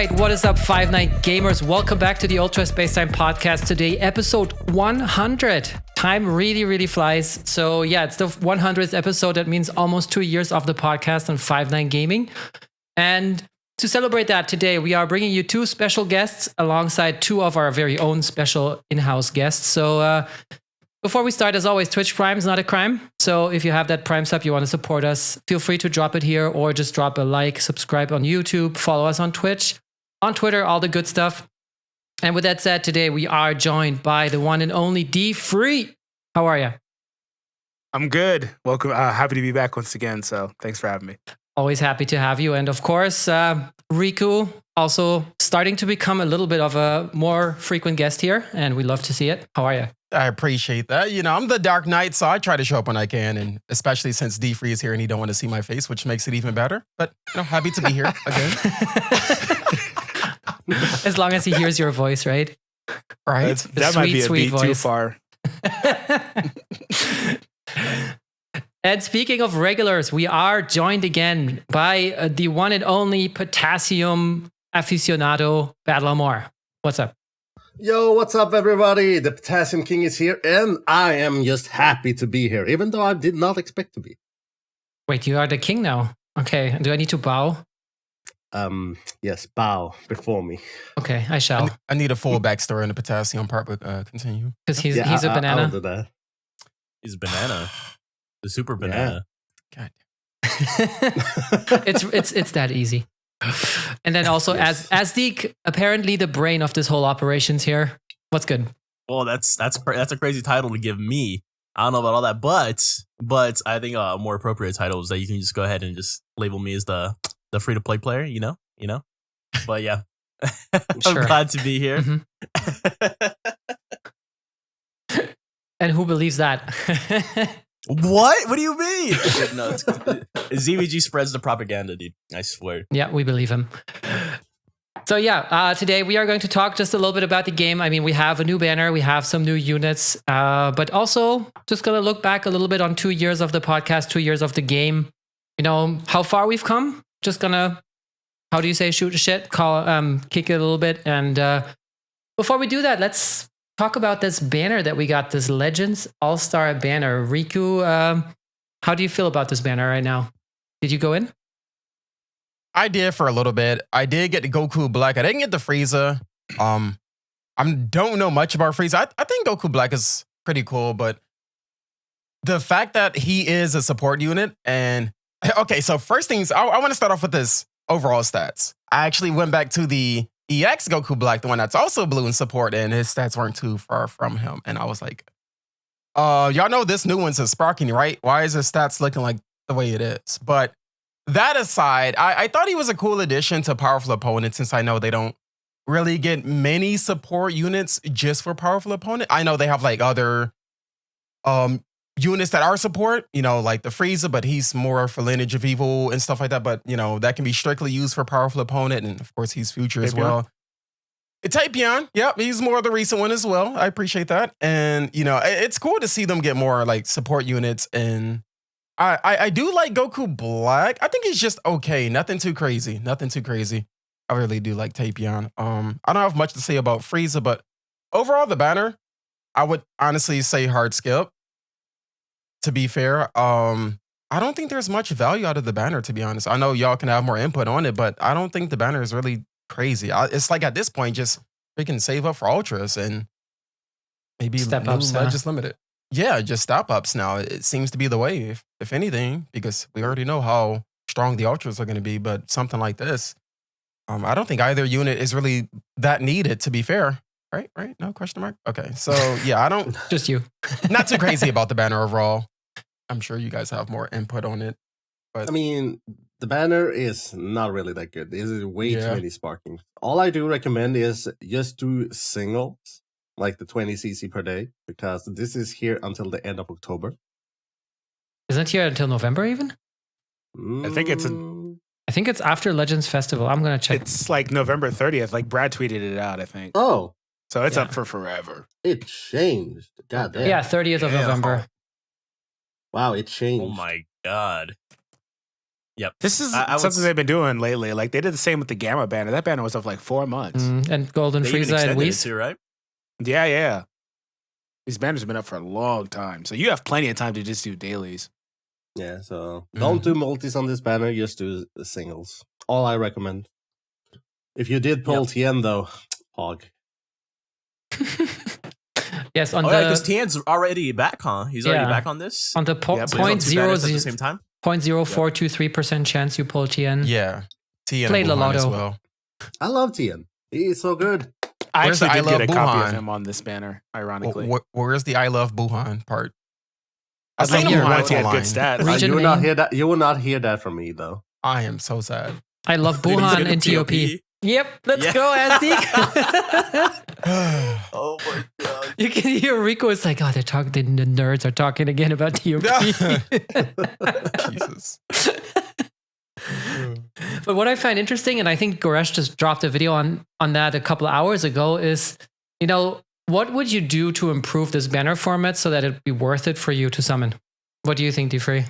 right, what is up, Five Night Gamers? Welcome back to the Ultra Space Time podcast. Today, episode 100. Time really, really flies. So yeah, it's the 100th episode. That means almost 2 years of the podcast on Five Night Gaming. And to celebrate that, today we are bringing you two special guests alongside two of our very own special in-house guests. So before we start, as always, Twitch Prime is not a crime. So if you have that Prime sub, you want to support us, feel free to drop it here or just drop a like, subscribe on YouTube, follow us on Twitch, on Twitter, all the good stuff. And with that said, today we are joined by the one and only D-Free. How are you? I'm good. Welcome. Happy to be back once again. So thanks for having me. Always happy to have you. And of course, Riku, also starting to become a little bit of a more frequent guest here. And we love to see it. How are you? I appreciate that. You know, I'm the Dark Knight, so I try to show up when I can, and especially since D-Free is here and he don't want to see my face, which makes it even better. But, you know, happy to be here again. As long as he hears your voice, right? Right. That might be a beat too far. And speaking of regulars, we are joined again by the one and only Potassium aficionado, Battlemore. What's up? Yo, what's up, everybody? The Potassium King is here, and I am just happy to be here, even though I did not expect to be. Wait, you are the king now? Okay, do I need to bow? Yes, bow before me. Okay, I shall. I need a full backstory on the Potassium part, but continue. Because he's a banana. I'll do that. He's a banana. The super banana. God. It's that easy. And then also, Yes. as the apparently the brain of this whole operations here. What's good? Well, that's a crazy title to give me. I don't know about all that, but I think a more appropriate title is that you can just go ahead and just label me as the free to play player. You know. But yeah, Sure. I'm glad to be here. Mhm. And who believes that? What? What do you mean? No, ZVG spreads the propaganda, dude. I swear. Yeah, we believe him. So yeah, today we are going to talk just a little bit about the game. I mean, we have a new banner, we have some new units, but also just going to look back a little bit on 2 years of the podcast, 2 years of the game. You know, how far we've come. Just going to, how do you say, shoot a shit, kick it a little bit. And before we do that, let's talk about this banner that we got, this Legends All-Star banner. Riku, how do you feel about this banner right now? Did you go in? I did for a little bit. I did get the Goku Black. I didn't get the Frieza. I don't know much about Frieza. I think Goku Black is pretty cool, but the fact that he is a support unit and... Okay, so first things, I want to start off with this overall stats. I actually went back to the EX Goku Black, the one that's also blue in support, and his stats weren't too far from him. And I was like, y'all know this new one's a Sparking, right? Why is his stats looking like the way it is? But that aside, I thought he was a cool addition to powerful opponents, since I know they don't really get many support units just for powerful opponent. I know they have like other units that are support, you know, like the Frieza, but he's more for Lineage of Evil and stuff like that. But, you know, that can be strictly used for powerful opponent. And of course, he's future as well. Tapion, yep, he's more of the recent one as well. I appreciate that. And, you know, it's cool to see them get more like support units. And I do like Goku Black. I think he's just okay. Nothing too crazy. I really do like Tapion. I don't have much to say about Frieza, but overall, the banner, I would honestly say hard skip. To be fair, I don't think there's much value out of the banner, to be honest. I know y'all can have more input on it, but I don't think the banner is really crazy. It's like at this point, just freaking save up for Ultras and maybe Step new ups, Legends Limited. Yeah, just step ups now. It seems to be the way, if anything, because we already know how strong the Ultras are going to be, but something like this, I don't think either unit is really that needed, to be fair. Right? No question mark? Okay, so yeah, I don't... Just you. Not too crazy about the banner overall. I'm sure you guys have more input on it. But I mean, the banner is not really that good. There's way too many sparkings. All I do recommend is just do singles, like the 20 CC per day, because this is here until the end of October. Isn't it here until November even? I think I think it's after Legends Festival. I'm going to check. It's like November 30th. Like Brad tweeted it out, I think. Oh, So it's up for forever. it changed. God damn. Yeah, 30th of Yeah. November. Wow, it changed. Oh my god. Yep. This is something they've been doing lately. Like they did the same with the Gamma banner. That banner was up like 4 months. And Golden They even Frieza and extended it Whis. too, right? Yeah. These banners have been up for a long time. So you have plenty of time to just do dailies. Yeah, so don't do multis on this banner, just do the singles. All I recommend. If you did pull Tien though, hog. Yes, on because Tien's already back, huh? He's already back on this? On the so he's on two banners at the same time? 0.0423% chance you pull Tien. Yeah. Tien Played and Buhan as Lotto. well. I love Tien. He's so good. I Where's actually the did I get a love copy of Buhan? him on this banner, ironically. Where's the I love Buhan part? I think here. once he had good Line. stats. Region you will not name. hear that. You will not hear that from me though. I am so sad. I love Buhan and TOP. Yep, let's go, Azteek. Oh my god. You can hear Rico is like, oh, they're talking. The nerds are talking again about TOP. Jesus. But what I find interesting, and I think Goresh just dropped a video on that a couple of hours ago, is, what would you do to improve this banner format so that it'd be worth it for you to summon? What do you think, D-Free?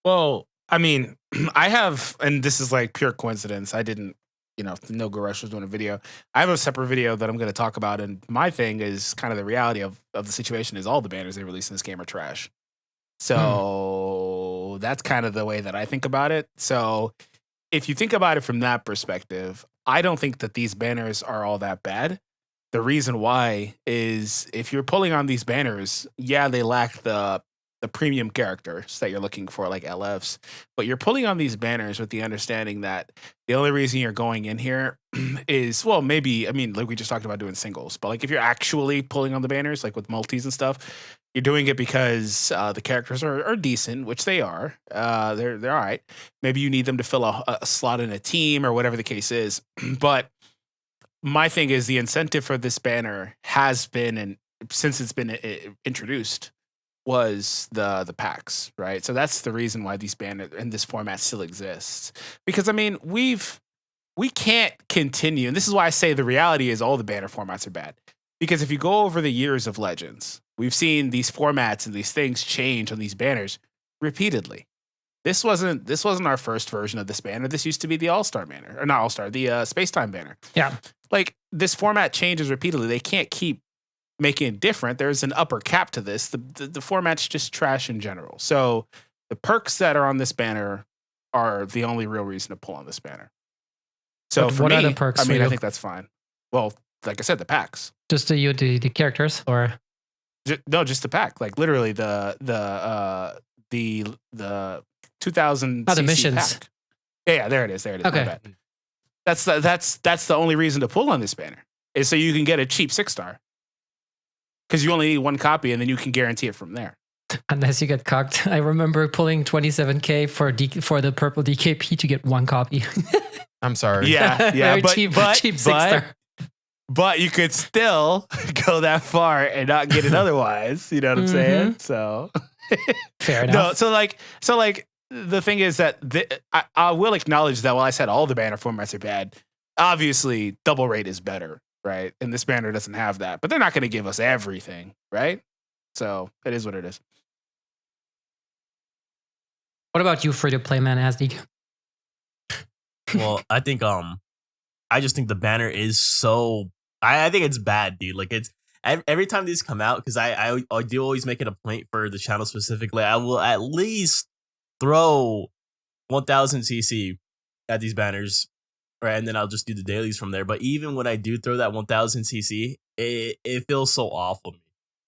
Well, I mean, I have, and this is like pure coincidence. I didn't, know Goresh was doing a video. I have a separate video that I'm going to talk about. And my thing is kind of the reality of the situation is all the banners they release in this game are trash. So that's kind of the way that I think about it. So if you think about it from that perspective, I don't think that these banners are all that bad. The reason why is if you're pulling on these banners, yeah, they lack the premium characters that you're looking for, like LFs, but you're pulling on these banners with the understanding that the only reason you're going in here is, well, maybe, I mean, like we just talked about doing singles, but like if you're actually pulling on the banners, like with multis and stuff, you're doing it because the characters are decent, which they are. They're all right. Maybe you need them to fill a slot in a team or whatever the case is. But my thing is the incentive for this banner has been, and since it's been introduced, was the packs, right? So that's the reason why these banners in this format still exists. Because I mean, we can't continue, and this is why I say the reality is all the banner formats are bad. Because if you go over the years of Legends, we've seen these formats and these things change on these banners repeatedly. This wasn't our first version of this banner. This used to be the All-Star banner, or not All-Star, the Space-Time banner. Yeah. Like, this format changes repeatedly. They can't keep making it different. There's an upper cap to this. The format's just trash in general. So the perks that are on this banner are the only real reason to pull on this banner. So But for what me, are the perks I for mean, I you? think that's fine. Well, like I said, the packs. Just the characters, or Just the pack. Like literally the 2000 the CC missions. pack. Yeah, there it is. There it is. My Okay. bad. That's the only reason to pull on this banner is so you can get a cheap 6-star. Because you only need one copy, and then you can guarantee it from there. unless you get cucked. I remember pulling 27K for the purple DKP to get one copy. I'm sorry. Yeah, Very but cheap 6-star. but you could still go that far and not get it otherwise. You know what I'm saying? So Fair enough. no, so like the thing is that I will acknowledge that while I said all the banner formats are bad, obviously double rate is better, right? And this banner doesn't have that, but they're not going to give us everything, right? So it is what it is. What about you, free to play man, Asdig? Well, I think I just think the banner is so I think it's bad, dude. Like it's every time these come out, because I do always make it a point for the channel specifically, I will at least throw 1000 CC at these banners, right? And then I'll just do the dailies from there. But even when I do throw that 1000 CC, it feels so awful.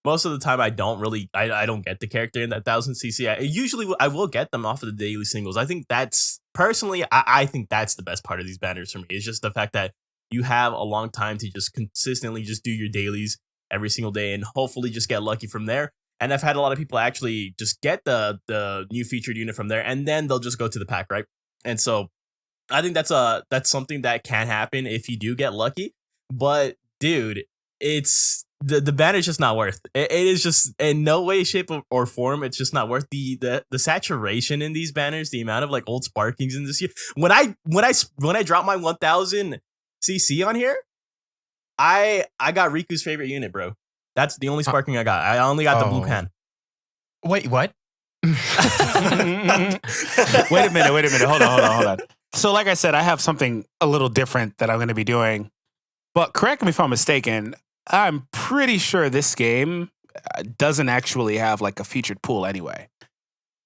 Most of the time, I don't get the character in that 1000 CC. Usually I will get them off of the daily singles. I think that's, personally, I think that's the best part of these banners for me. It's just the fact that you have a long time to just consistently just do your dailies every single day and hopefully just get lucky from there. And I've had a lot of people actually just get the new featured unit from there, and then they'll just go to the pack, right? And so I think that's something that can happen if you do get lucky. But dude, it's the banner's just not worth it. It is just in no way, shape, or form. It's just not worth the saturation in these banners. The amount of like old sparkings in this year. When I drop my 1000 CC on here, I got Riku's favorite unit, bro. That's the only sparking I got. I only got the blue pan. Wait, what? Wait a minute. Hold on. So like I said, I have something a little different that I'm going to be doing. But correct me if I'm mistaken, I'm pretty sure this game doesn't actually have like a featured pool anyway.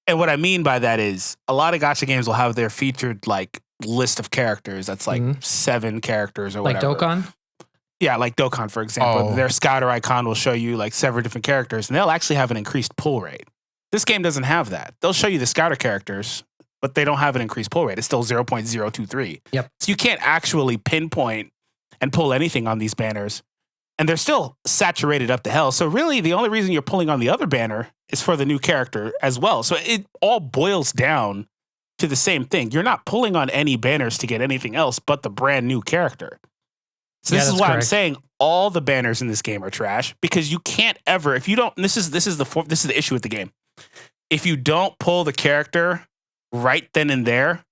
And what I mean by that is a lot of gacha games will have their featured like list of characters that's like 7 characters or whatever. Like Dokkan? Yeah, like Dokkan, for example. Their scouter icon will show you like several different characters, and they'll actually have an increased pull rate. This game doesn't have that. They'll show you the scouter characters, but they don't have an increased pull rate. It's still 0.023. Yep. So you can't actually pinpoint and pull anything on these banners. And they're still saturated up to hell. So really, the only reason you're pulling on the other banner is for the new character as well. So it all boils down to the same thing. You're not pulling on any banners to get anything else but the brand new character. So this is why I'm saying all the banners in this game are trash, because you can't ever, if you don't, this is the issue with the game. If you don't pull the character right then and there,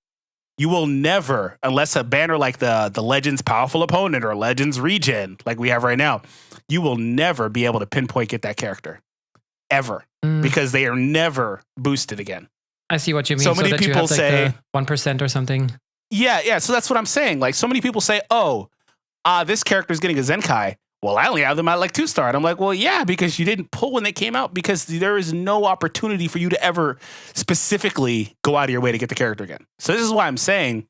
you will never, unless a banner like the Legends Powerful Opponent or Legends Regen, like we have right now, you will never be able to pinpoint get that character. Ever. Because they are never boosted again. I see what you mean. So many people you have, like, say 1% or something. Yeah. So that's what I'm saying. Like, so many people say, this character is getting a Zenkai. Well, I only have them at like 2-star. And I'm like, well, yeah, because you didn't pull when they came out, because there is no opportunity for you to ever specifically go out of your way to get the character again. So this is why I'm saying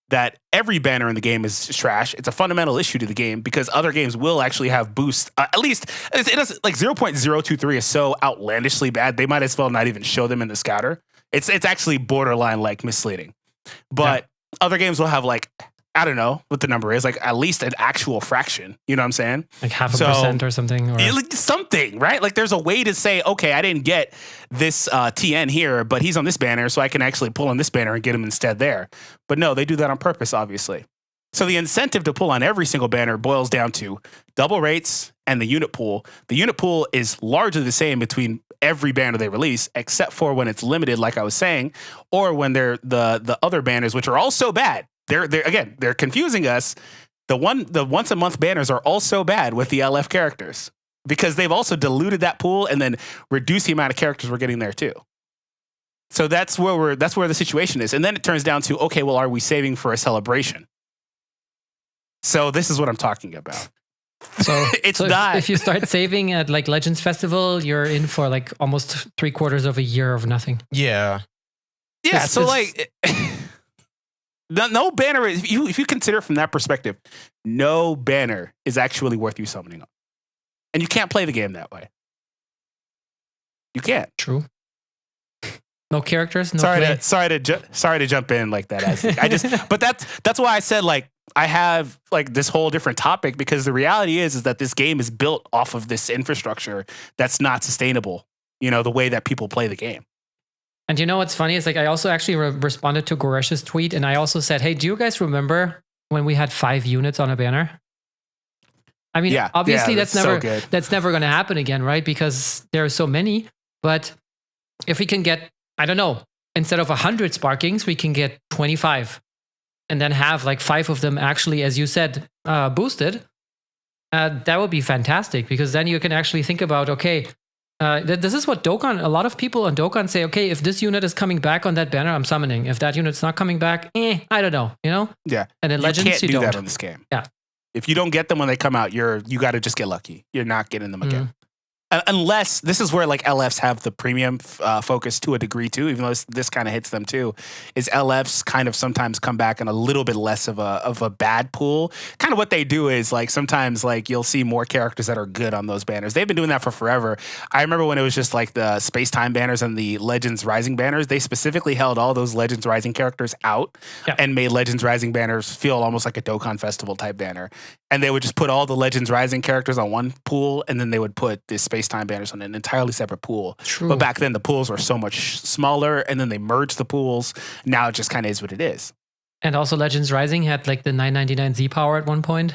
that every banner in the game is trash. It's a fundamental issue to the game, because other games will actually have boosts. At least it does, like 0.023 is so outlandishly bad. They might as well not even show them in the scouter. It's actually borderline like misleading. But other games will have like, I don't know what the number is, like at least an actual fraction. You know what I'm saying? Like 0.5% or something. Or something, right? Like there's a way to say, okay, I didn't get this TN here, but he's on this banner, so I can actually pull on this banner and get him instead there. But no, they do that on purpose, obviously. So the incentive to pull on every single banner boils down to double rates and the unit pool. The unit pool is largely the same between every banner they release, except for when it's limited, like I was saying, or when they're the other banners, which are also bad. They're confusing us. The once a month banners are also bad with the LF characters, because they've also diluted that pool and then reduced the amount of characters we're getting there too. So that's where the situation is. And then it turns down to, okay, well, are we saving for a celebration? So this is what I'm talking about. So it's not. If you start saving at like Legends Festival, you're in for like almost 3/4 of a year of nothing. Yeah. Yeah. So like. No banner, if you consider it from that perspective, no banner is actually worth you summoning on. And you can't play the game that way. You can't. True. No characters, no sorry to jump in like that. But that's why I said like I have like this whole different topic, because the reality is that this game is built off of this infrastructure that's not sustainable, the way that people play the game. And you know what's funny is like I also actually responded to Goresh's tweet, and I also said, hey, do you guys remember when we had 5 units on a banner? I mean, obviously that's never going to happen again, right? Because there are so many. But if we can get, I don't know, instead of 100 sparkings, we can get 25, and then have like 5 of them actually, as you said, boosted. That would be fantastic, because then you can actually think about, okay, this is what Dokkan, a lot of people on Dokkan say, okay, if this unit is coming back on that banner, I'm summoning. If that unit's not coming back, I don't know, Yeah. And in Legends, you don't. that on this game. Yeah. If you don't get them when they come out, you got to just get lucky. You're not getting them again. Unless this is where like LFs have the premium focus to a degree too, even though this kind of hits them too, is LFs kind of sometimes come back in a little bit less of a bad pool. Kind of what they do is like sometimes like you'll see more characters that are good on those banners. They've been doing that for forever. I remember when it was just like the Space Time banners and the Legends Rising banners, they specifically held all those Legends Rising characters out and made Legends Rising banners feel almost like a Dokkan Festival type banner. And they would just put all the Legends Rising characters on one pool, and then they would put this Space Time banners on an entirely separate pool. True. But back then the pools were so much smaller, and then they merged the pools. Now it just kind of is what it is. And also Legends Rising had like the 999 Z power at one point.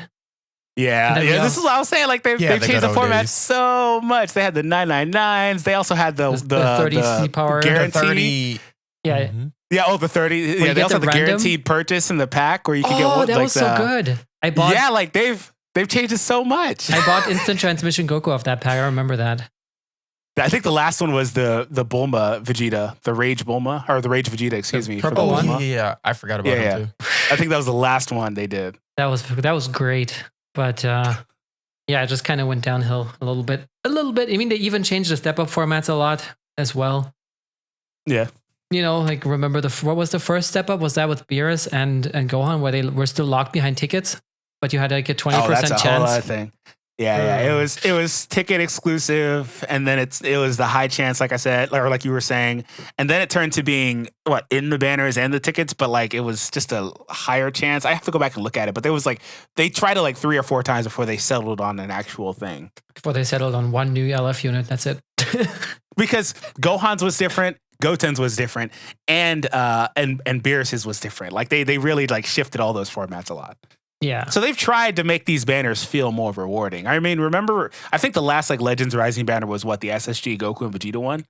Yeah. This is what I was saying. Like they changed the format so much. They had the 999s. They also had the 30 Z power. Guaranteed. Yeah. Mm-hmm. Yeah. The 30. Yeah. They also had the guaranteed purchase in the pack where you could get one. Oh, that was so good. I bought. Yeah. Like they've changed it so much. I bought instant transmission Goku off that pack. I remember that. I think the last one was the Bulma Vegeta, the Rage Bulma, or the Rage Vegeta, excuse me. purple for the one? Bulma. Yeah, I forgot about him too. I think that was the last one they did. That was great, but yeah, it just kind of went downhill a little bit. I mean, they even changed the step up formats a lot as well. Yeah. Like remember what was the first step up? Was that with Beerus and Gohan, where they were still locked behind tickets, but you had like a 20% that's a chance? whole other thing. Yeah. It was ticket exclusive, and then it was the high chance, like I said, or like you were saying, and then it turned to being in the banners and the tickets, but like it was just a higher chance. I have to go back and look at it, but there was like they tried it like 3 or 4 times before they settled on an actual thing. Before they settled on one new LF unit, that's it. Because Gohan's was different, Goten's was different, and Beerus's was different. Like they really like shifted all those formats a lot. Yeah. So they've tried to make these banners feel more rewarding. I mean, remember, I think the last like Legends Rising banner was the SSG Goku and Vegeta one,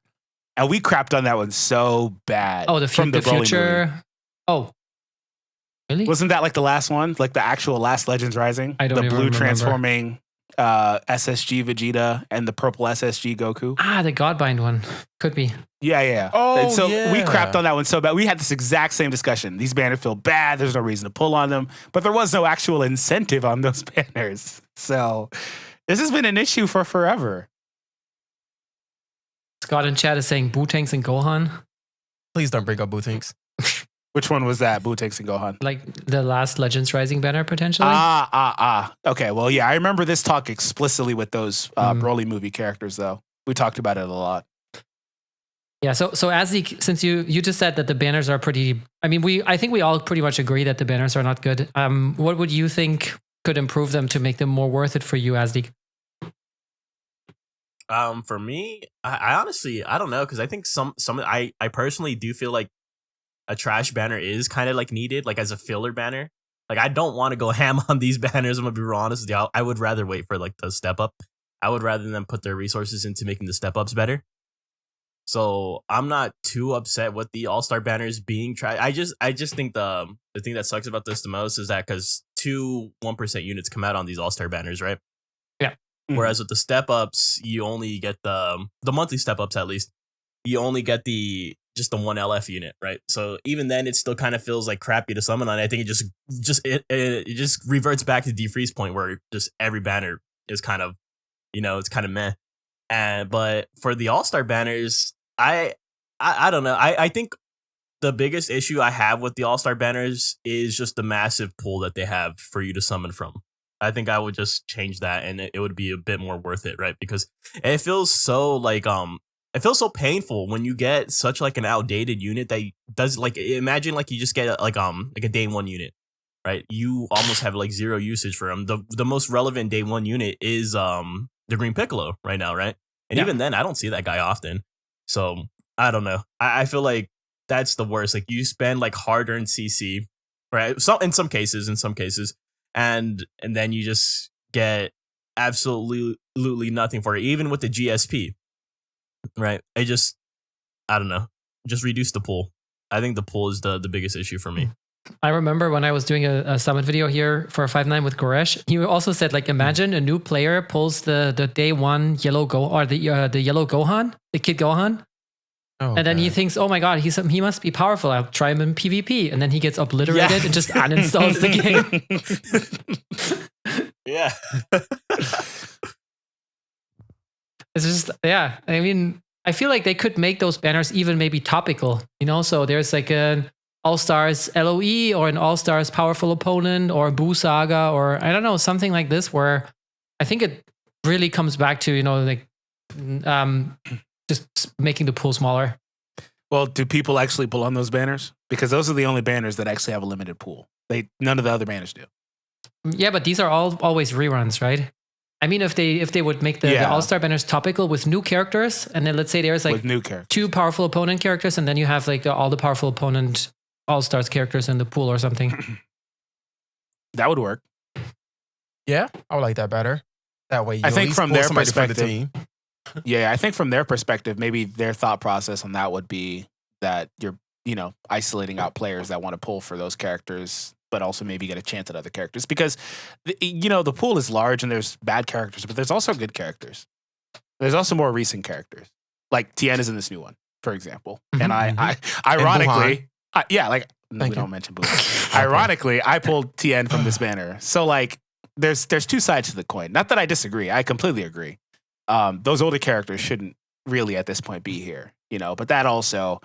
and we crapped on that one so bad. Oh, the future. Movie. Oh, really? Wasn't that like the last one, like the actual last Legends Rising? I don't the even blue remember. transforming SSG Vegeta and the purple SSG Goku. The Godbind one could be. Yeah. Oh, and so yeah. we crapped on that one so bad. We had this exact same discussion. These banners feel bad. There's no reason to pull on them, but there was no actual incentive on those banners. So this has been an issue for forever. Scott in chat is saying Bootanks and Gohan. Please don't bring up Bootinks. Which one was that? Bootanks and Gohan. Like the last Legends Rising banner, potentially? Okay, well, yeah, I remember this talk explicitly with those Broly movie characters, though. We talked about it a lot. Yeah, so Azik, since you just said that the banners are pretty... I mean, I think we all pretty much agree that the banners are not good. What would you think could improve them to make them more worth it for you, Azik? For me, I honestly, I don't know, because I think I personally do feel like a trash banner is kind of like needed, like as a filler banner. Like I don't want to go ham on these banners. I'm gonna be real honest with you. I would rather wait for like the step up. I would rather them put their resources into making the step ups better. So I'm not too upset with the All-Star banners being trash. I just think the thing that sucks about this the most is that because 2 1% units come out on these All-Star banners, right? Yeah. Mm-hmm. Whereas with the step ups, you only get the monthly step ups at least. You only get just the 1 LF unit, right? So even then, it still kind of feels like crappy to summon on. I think it just reverts back to D-Free's point where just every banner is kind of, it's kind of meh. But for the All-Star banners, I don't know. I think the biggest issue I have with the All-Star banners is just the massive pool that they have for you to summon from. I think I would just change that, and it would be a bit more worth it, right? Because it feels so like it feels so painful when you get such like an outdated unit that does like, imagine like you just get like a day 1 unit, right? You almost have like 0 usage for them. The most relevant day 1 unit is the Green Piccolo right now, right? And even then, I don't see that guy often. So I don't know. I feel like that's the worst. Like you spend like hard-earned CC, right? In some cases, and then you just get absolutely nothing for it, even with the GSP. Right. I don't know. Just reduce the pool. I think the pool is the biggest issue for me. I remember when I was doing a summit video here for 5-9 with Goresh, he also said, like, imagine a new player pulls the day 1 yellow the yellow Gohan, the Kid Gohan. Oh, and then he thinks, oh my God, he must be powerful. I'll try him in PvP. And then he gets obliterated and just uninstalls the game. Yeah. It's just, yeah. I mean, I feel like they could make those banners even maybe topical, So there's like an All-Stars LOE or an All-Stars powerful opponent or a Boo Saga or I don't know, something like this where I think it really comes back to, just making the pool smaller. Well, do people actually pull on those banners? Because those are the only banners that actually have a limited pool. None of the other banners do. Yeah, but these are always reruns, right? I mean, if they would make the All-Star banners topical with new characters, and then let's say there's like 2 powerful opponent characters, and then you have like all the powerful opponent All-Stars characters in the pool or something. That would work. Yeah, I would like that better. That way, you I think from their perspective, the team. Yeah, I think from their perspective, maybe their thought process on that would be that you're, isolating out players that want to pull for those characters, but also maybe get a chance at other characters because, the pool is large and there's bad characters, but there's also good characters. There's also more recent characters. Like Tien is in this new one, for example. Mhm. And I ironically, we you. don't mention Buhan. Ironically, I pulled Tien from this banner. So like, there's two sides to the coin. Not that I disagree. I completely agree. Those older characters shouldn't really at this point be here, but that also,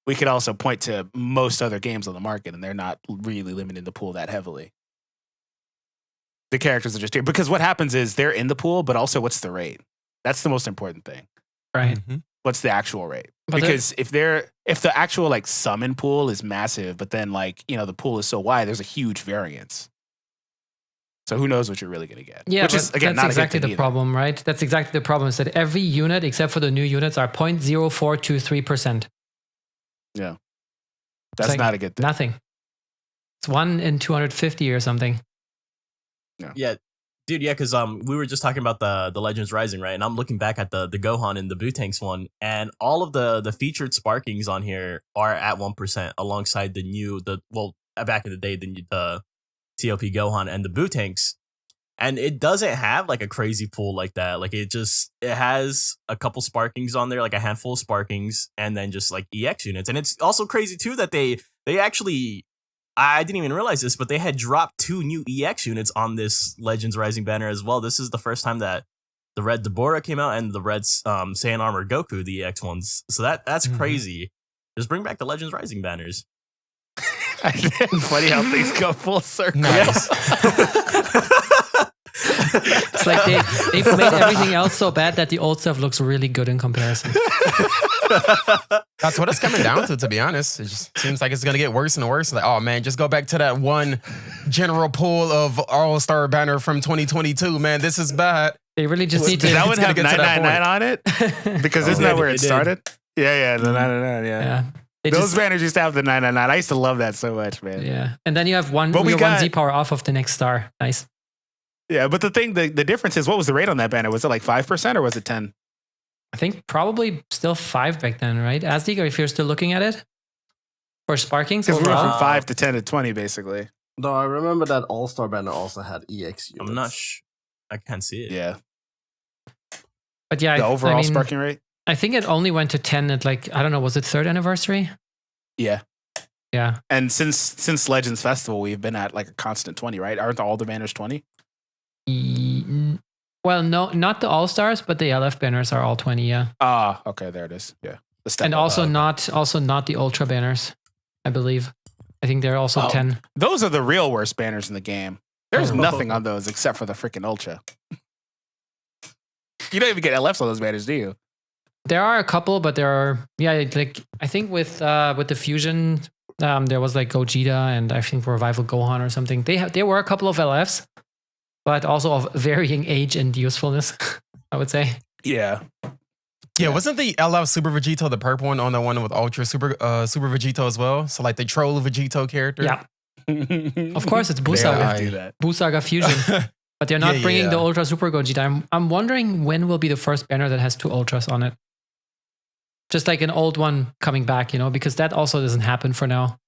we could also point to most other games on the market and they're not really limiting the pool that heavily. The characters are just here because what happens is they're in the pool, but also what's the rate? That's the most important thing. Right. Mm-hmm. What's the actual rate? But Because if the actual like summon pool is massive, but then like, the pool is so wide, there's a huge variance. So who knows what you're really going to get? Yeah, which but is again that's not exactly a good thing the problem, right? That's exactly the problem. Is that every unit, except for the new units, are 0.0423%. Yeah, that's like not a good thing. Nothing. It's 1 in 250 or something. Yeah, dude. Yeah, because we were just talking about the Legends Rising, right? And I'm looking back at the Gohan and the Bootanks one, and all of the featured sparkings on here are at 1% alongside back in the day the TOP Gohan and the Bootanks. And it doesn't have like a crazy pool like that. Like it has a couple sparkings on there, like a handful of sparkings, and then just like EX units. And it's also crazy too that they actually, I didn't even realize this, but they had dropped 2 new EX units on this Legends Rising banner as well. This is the first time that the Red Deborah came out and the Red Saiyan Armor Goku, the EX ones. So that's crazy. Just bring back the Legends Rising banners. Funny how things go full circle. Nice. It's like they've made everything else so bad that the old stuff looks really good in comparison. That's what it's coming down to be honest. It just seems like it's going to get worse and worse. Like, oh man, just go back to that one general pool of All-Star banner from 2022, man. This is bad. They really just need Does to. that one gonna have get to that 999 on it? Because isn't that where it started? Yeah, the 999, Yeah. Those banners used to have the 999. I used to love that so much, man. Yeah. And then you have one But we one got- Z power off of the next star. Nice. Yeah, but the difference is, what was the rate on that banner? Was it like 5% or was it 10? I think probably still 5 back then, right? Asdig, or if you're still looking at it? For sparkings Because we went overall? from 5 to 10 to 20, basically. No, I remember that All-Star banner also had EX units. I'm not I can't see it. Yeah. But yeah, The overall I mean, sparking rate? I think it only went to 10 at like, I don't know, was it 3rd anniversary? Yeah. Yeah. And since Legends Festival, we've been at like a constant 20, right? Aren't all the banners 20? Well, no, not the All-Stars, but the LF banners are all 20, yeah. Ah, okay, there it is. Yeah. The step And up. also not the Ultra banners, I believe. I think they're also Oh. 10. Those are the real worst banners in the game. There's nothing on those except for the freaking Ultra. You don't even get LFs on those banners, do you? There are a couple, but there are, like, I think with the Fusion, there was like Gogeta and I think Revival Gohan or something. There were a couple of LFs, but also of varying age and usefulness, I would say. Yeah. Yeah, wasn't the LF Super Vegito the purple one on the one with Ultra Super Vegito as well? So like the troll Vegito character? Yeah. Of course, it's They Busaga. always do that. Busaga Fusion. But they're not Yeah, bringing yeah. the Ultra Super Gogeta. I'm wondering when will be the first banner that has 2 Ultras on it. Just like an old one coming back, because that also doesn't happen for now.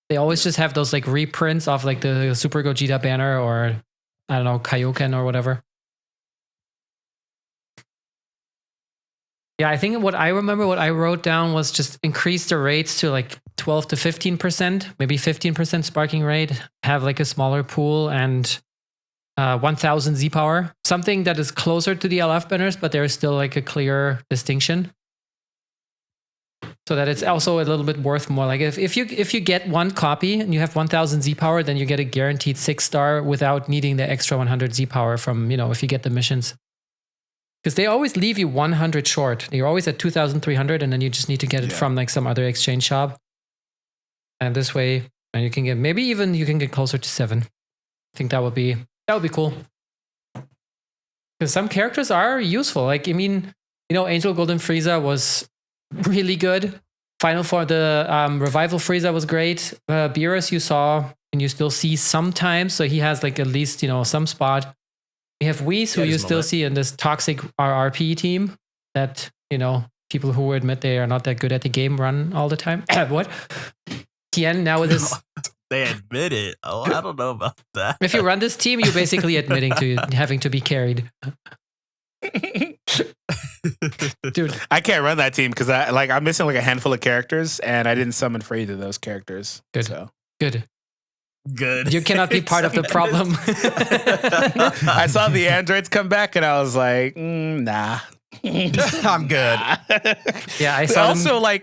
They always just have those like reprints of like the Super Gogeta banner or, I don't know, Kaioken or whatever. Yeah, I think what I wrote down was just increase the rates to like 12 to 15%, maybe 15% sparking rate, have like a smaller pool and 1000 Z power, something that is closer to the LF banners, but there is still like a clear distinction. So that it's also a little bit worth more. Like if you get one copy and you have 1000 Z power, then you get a guaranteed 6-star without needing the extra 100 Z power from, if you get the missions. Because they always leave you 100 short. You're always at 2,300 and then you just need to get it from like some other exchange shop. And this way, and you can get, maybe even you can get closer to 7. I think that would be cool. Because some characters are useful. Like, I mean, Angel Golden Frieza was really good. Final Form, the Revival Frieza was great. Beerus you saw and you still see sometimes. So he has like at least, some spot. We have Whis, who you still see in this toxic RRP team that, people who admit they are not that good at the game run all the time. What? Tien now with this. They admit it. Oh, I don't know about that. If you run this team, you're basically admitting to having to be carried. Dude, I can't run that team because I'm missing like a handful of characters, and I didn't summon for either of those characters. Good. So good. Good. You cannot be part of the problem. I saw the androids come back, and I was like, nah. I'm good. Yeah, I But saw also them.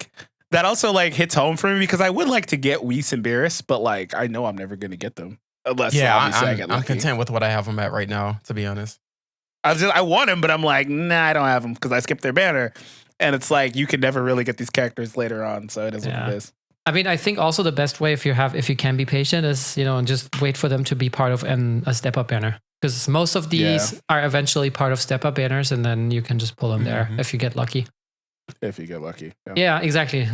that also hits home for me because I would like to get Whis and Beerus, but like I know I'm never going to get them unless obviously I get lucky. I'm content with what I have them at right now, to be honest. I want them, but I'm like, nah, I don't have them because I skipped their banner, and it's like you can never really get these characters later on, so it is what it is. I mean, I think also the best way if you can be patient is, and just wait for them to be part of a step up banner. Because most of these are eventually part of step up banners, and then you can just pull them there if you get lucky. If you get lucky. Yeah, exactly.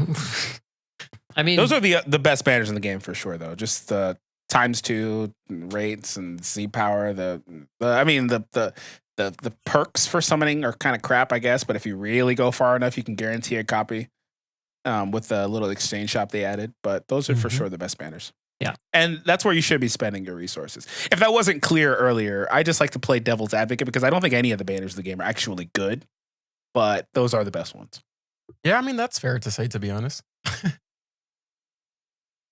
I mean, those are the best banners in the game for sure, though. Just the ×2 rates and Z power. The perks for summoning are kind of crap, I guess. But if you really go far enough, you can guarantee a copy. With the little exchange shop they added, but those are for sure the best banners. Yeah. And that's where you should be spending your resources. If that wasn't clear earlier, I just like to play devil's advocate because I don't think any of the banners of the game are actually good, but those are the best ones. Yeah, I mean, that's fair to say, to be honest.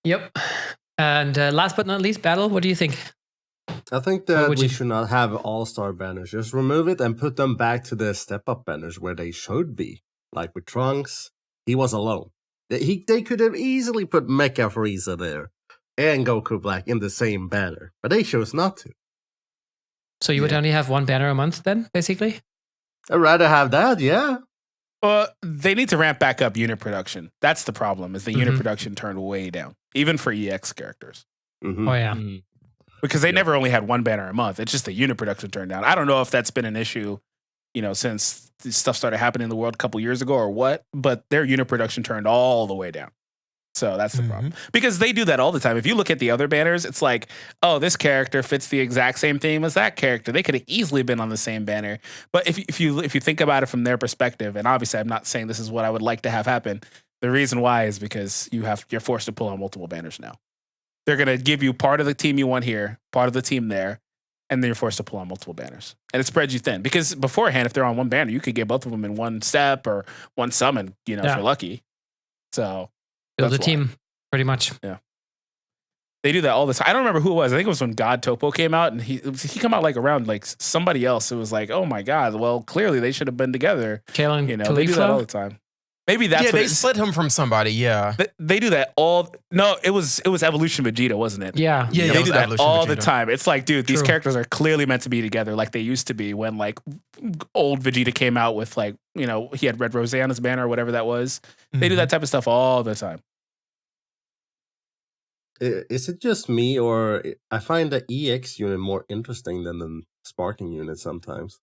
Yep. And last but not least, Battle, what do you think? I think that we should not have all-star banners. Just remove it and put them back to the step-up banners where they should be. Like with Trunks, he was alone. They could have easily put Mecha Frieza there and Goku Black in the same banner, but they chose not to. So you would only have one banner a month then, basically? I'd rather have that, yeah. They need to ramp back up unit production. That's the problem, is the unit production turned way down, even for EX characters. Mm-hmm. Oh, yeah. Because they never only had one banner a month. It's just the unit production turned down. I don't know if that's been an issue, since this stuff started happening in the world a couple years ago or what, but their unit production turned all the way down. So that's the problem. Because they do that all the time. If you look at the other banners, it's like, oh, this character fits the exact same theme as that character. They could have easily been on the same banner. But if you think about it from their perspective, and obviously I'm not saying this is what I would like to have happen, the reason why is because you're forced to pull on multiple banners now. They're going to give you part of the team you want here, part of the team there, and then you're forced to pull on multiple banners. And it spreads you thin. Because beforehand, if they're on one banner, you could get both of them in one step or one summon, if you're lucky. So build a team, pretty much. Yeah. They do that all the time. I don't remember who it was. I think it was when God Topo came out, and he came out like around like somebody else who was like, oh my God, well, clearly they should have been together. Kalen, they do that all the time. Maybe that's they split him from somebody. Yeah, they do that all. No, it was Evolution Vegeta, wasn't it? Yeah, they do that all the time. It's like, dude, these characters are clearly meant to be together, like they used to be when like old Vegeta came out with like he had Red Rose on his banner or whatever that was. They do that type of stuff all the time. Is it just me, or I find the EX unit more interesting than the Sparking unit sometimes?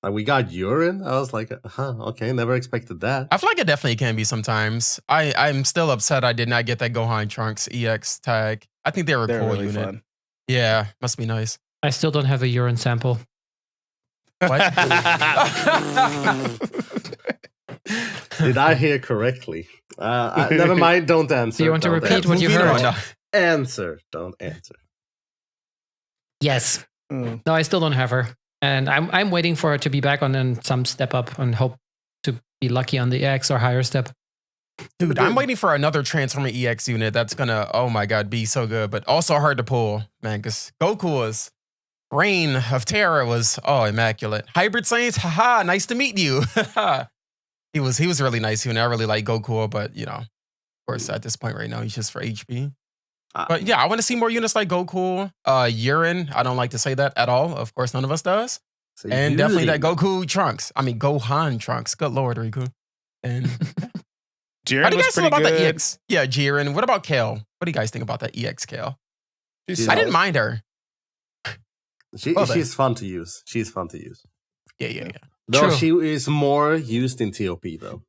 Like we got Urine. I was like, okay, never expected that. I feel like it definitely can be sometimes. I'm still upset I did not get that Gohan Trunks EX tag. I think they're a cool really unit. Fun. Yeah, must be nice. I still don't have a urine sample. What? Did I hear correctly? Never mind, don't answer. Do you want to repeat what you heard? No. Answer, don't answer. Yes. No, I still don't have her. And I'm waiting for her to be back on some step up and hope to be lucky on the EX or higher step. Dude, I'm waiting for another Transformer EX unit that's gonna, oh my God, be so good, but also hard to pull, man, because Goku was, Reign of Terror was, immaculate. Hybrid Saints, haha, nice to meet you. He was really nice unit. I really like Goku, but of course, at this point right now, he's just for HP. But yeah, I want to see more units like Goku. Urine, I don't like to say that at all. Of course, none of us does. So and definitely that Goku Trunks. I mean, Gohan Trunks. Good Lord, Riku. And Jiren how do you was guys feel pretty about good. the EX? Yeah, Jiren. What about Kale? What do you guys think about that EX Kale? She's I didn't mind her. She's fun to use. She's fun to use. Yeah. Though True. she is more used in TOP though.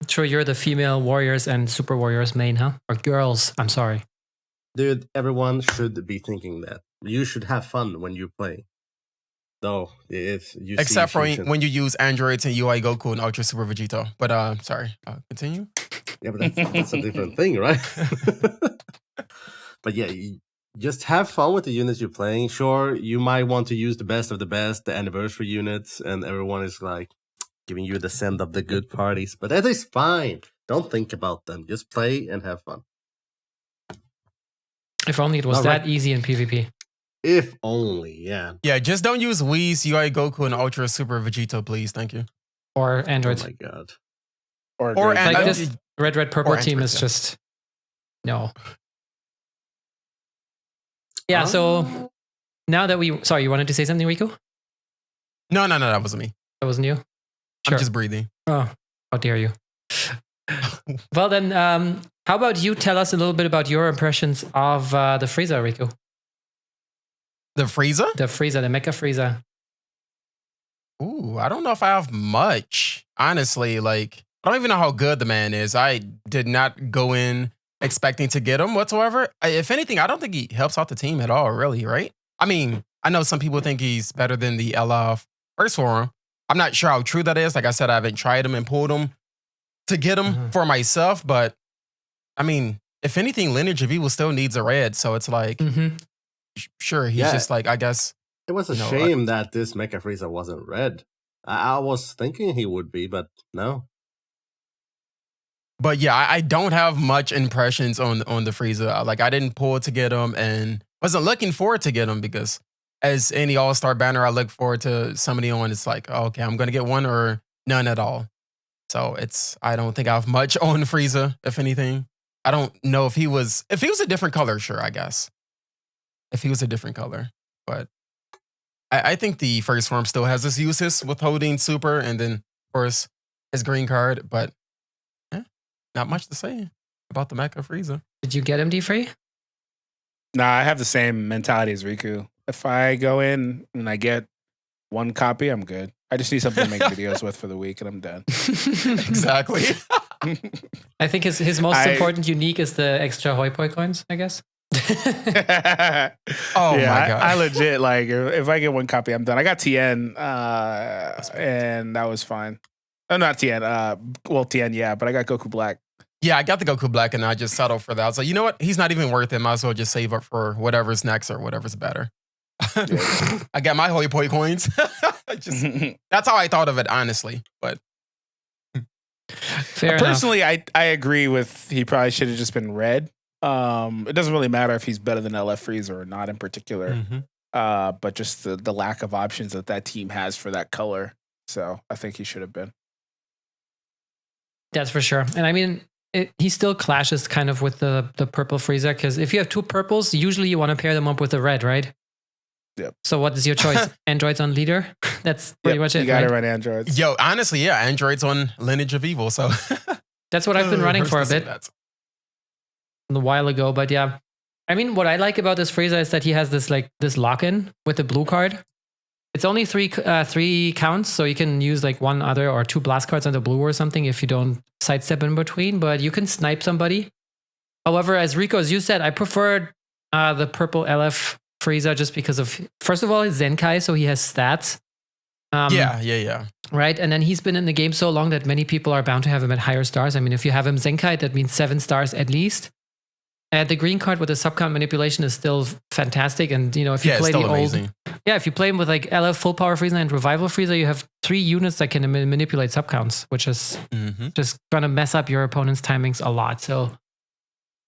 True, you're the female warriors and super warriors main, huh? Or girls, I'm sorry. Dude, everyone should be thinking that. You should have fun when you play. Though, if you Except for when you use androids and UI Goku and Ultra Super Vegito. But sorry, continue. Yeah, but that's a different thing, right? But yeah, you just have fun with the units you're playing. Sure, you might want to use the best of the best, the anniversary units, and everyone is like, giving you the scent of the good parties, but that is fine. Don't think about them. Just play and have fun. If only it was that easy in PvP. If only, yeah. Yeah, just don't use Whis, UI Goku, and Ultra Super Vegito, please. Thank you. Or androids. Oh my god. Or like this red purple team is just no. Yeah, so now that sorry, you wanted to say something, Riku? No, that wasn't me. That wasn't you? Sure. I'm just breathing. Oh, how dare you. Well then, how about you tell us a little bit about your impressions of the Frieza, Riku? The Frieza? The Mecha Frieza. Ooh, I don't know if I have much. Honestly, like, I don't even know how good the man is. I did not go in expecting to get him whatsoever. If anything, I don't think he helps out the team at all, really, right? I mean, I know some people think he's better than the LF first form. I'm not sure how true that is. Like I said, I haven't tried him and pulled him to get him for myself. But, I mean, if anything, Lineage of Evil still needs a red. So it's like, sure, he's just like, I guess. It was a shame that this Mecha Frieza wasn't red. I was thinking he would be, but no. But yeah, I don't have much impressions on the Frieza. Like, I didn't pull to get him and wasn't looking forward to get him because as any All-Star banner, I look forward to somebody on. It's like, oh, okay, I'm going to get one or none at all. So I don't think I have much on Frieza, if anything. I don't know if he was a different color, sure, I guess. If he was a different color. But I think the first form still has its uses with holding super and then, of course, his green card. But not much to say about the Mecha Frieza. Did you get him, D-Free? Nah, I have the same mentality as Riku. If I go in and I get one copy, I'm good. I just need something to make videos with for the week and I'm done. Exactly. I think his most important unique is the extra hoi poi coins, I guess. Oh my god! I legit like if I get one copy, I'm done. I got TN, and that was fine. Oh, not TN. Well, TN, yeah, but I got Goku Black. Yeah, I got the Goku Black, and I just settled for that. I was like, you know what? He's not even worth it. Might as well just save up for whatever's next or whatever's better. I got my hoi poi coins. That's how I thought of it, honestly. But personally, I agree with he probably should have just been red. It doesn't really matter if he's better than LF Frieza or not in particular, but just the lack of options that team has for that color. So I think he should have been. That's for sure. And I mean, he still clashes kind of with the purple Frieza because if you have two purples, usually you want to pair them up with the red, right? Yep. So what is your choice? Androids on leader? That's pretty much it. You got to run androids. Yo, honestly, yeah, androids on Lineage of Evil. So that's what I've been running for a bit. A while ago, but yeah, I mean, what I like about this Frieza is that he has this lock-in with the blue card. It's only three counts, so you can use like one other or two blast cards on the blue or something if you don't sidestep in between. But you can snipe somebody. However, as Rico, as you said, I preferred the purple LF Frieza just because of, first of all, his Zenkai, so he has stats. Yeah. Right, and then he's been in the game so long that many people are bound to have him at higher stars. I mean, if you have him Zenkai, that means 7 stars at least. And the green card with the subcount manipulation is still fantastic. And, you know, if you play the amazing. if you play him with like LF Full Power Frieza and Revival Frieza, you have 3 units that can manipulate subcounts, which is just going to mess up your opponent's timings a lot. So,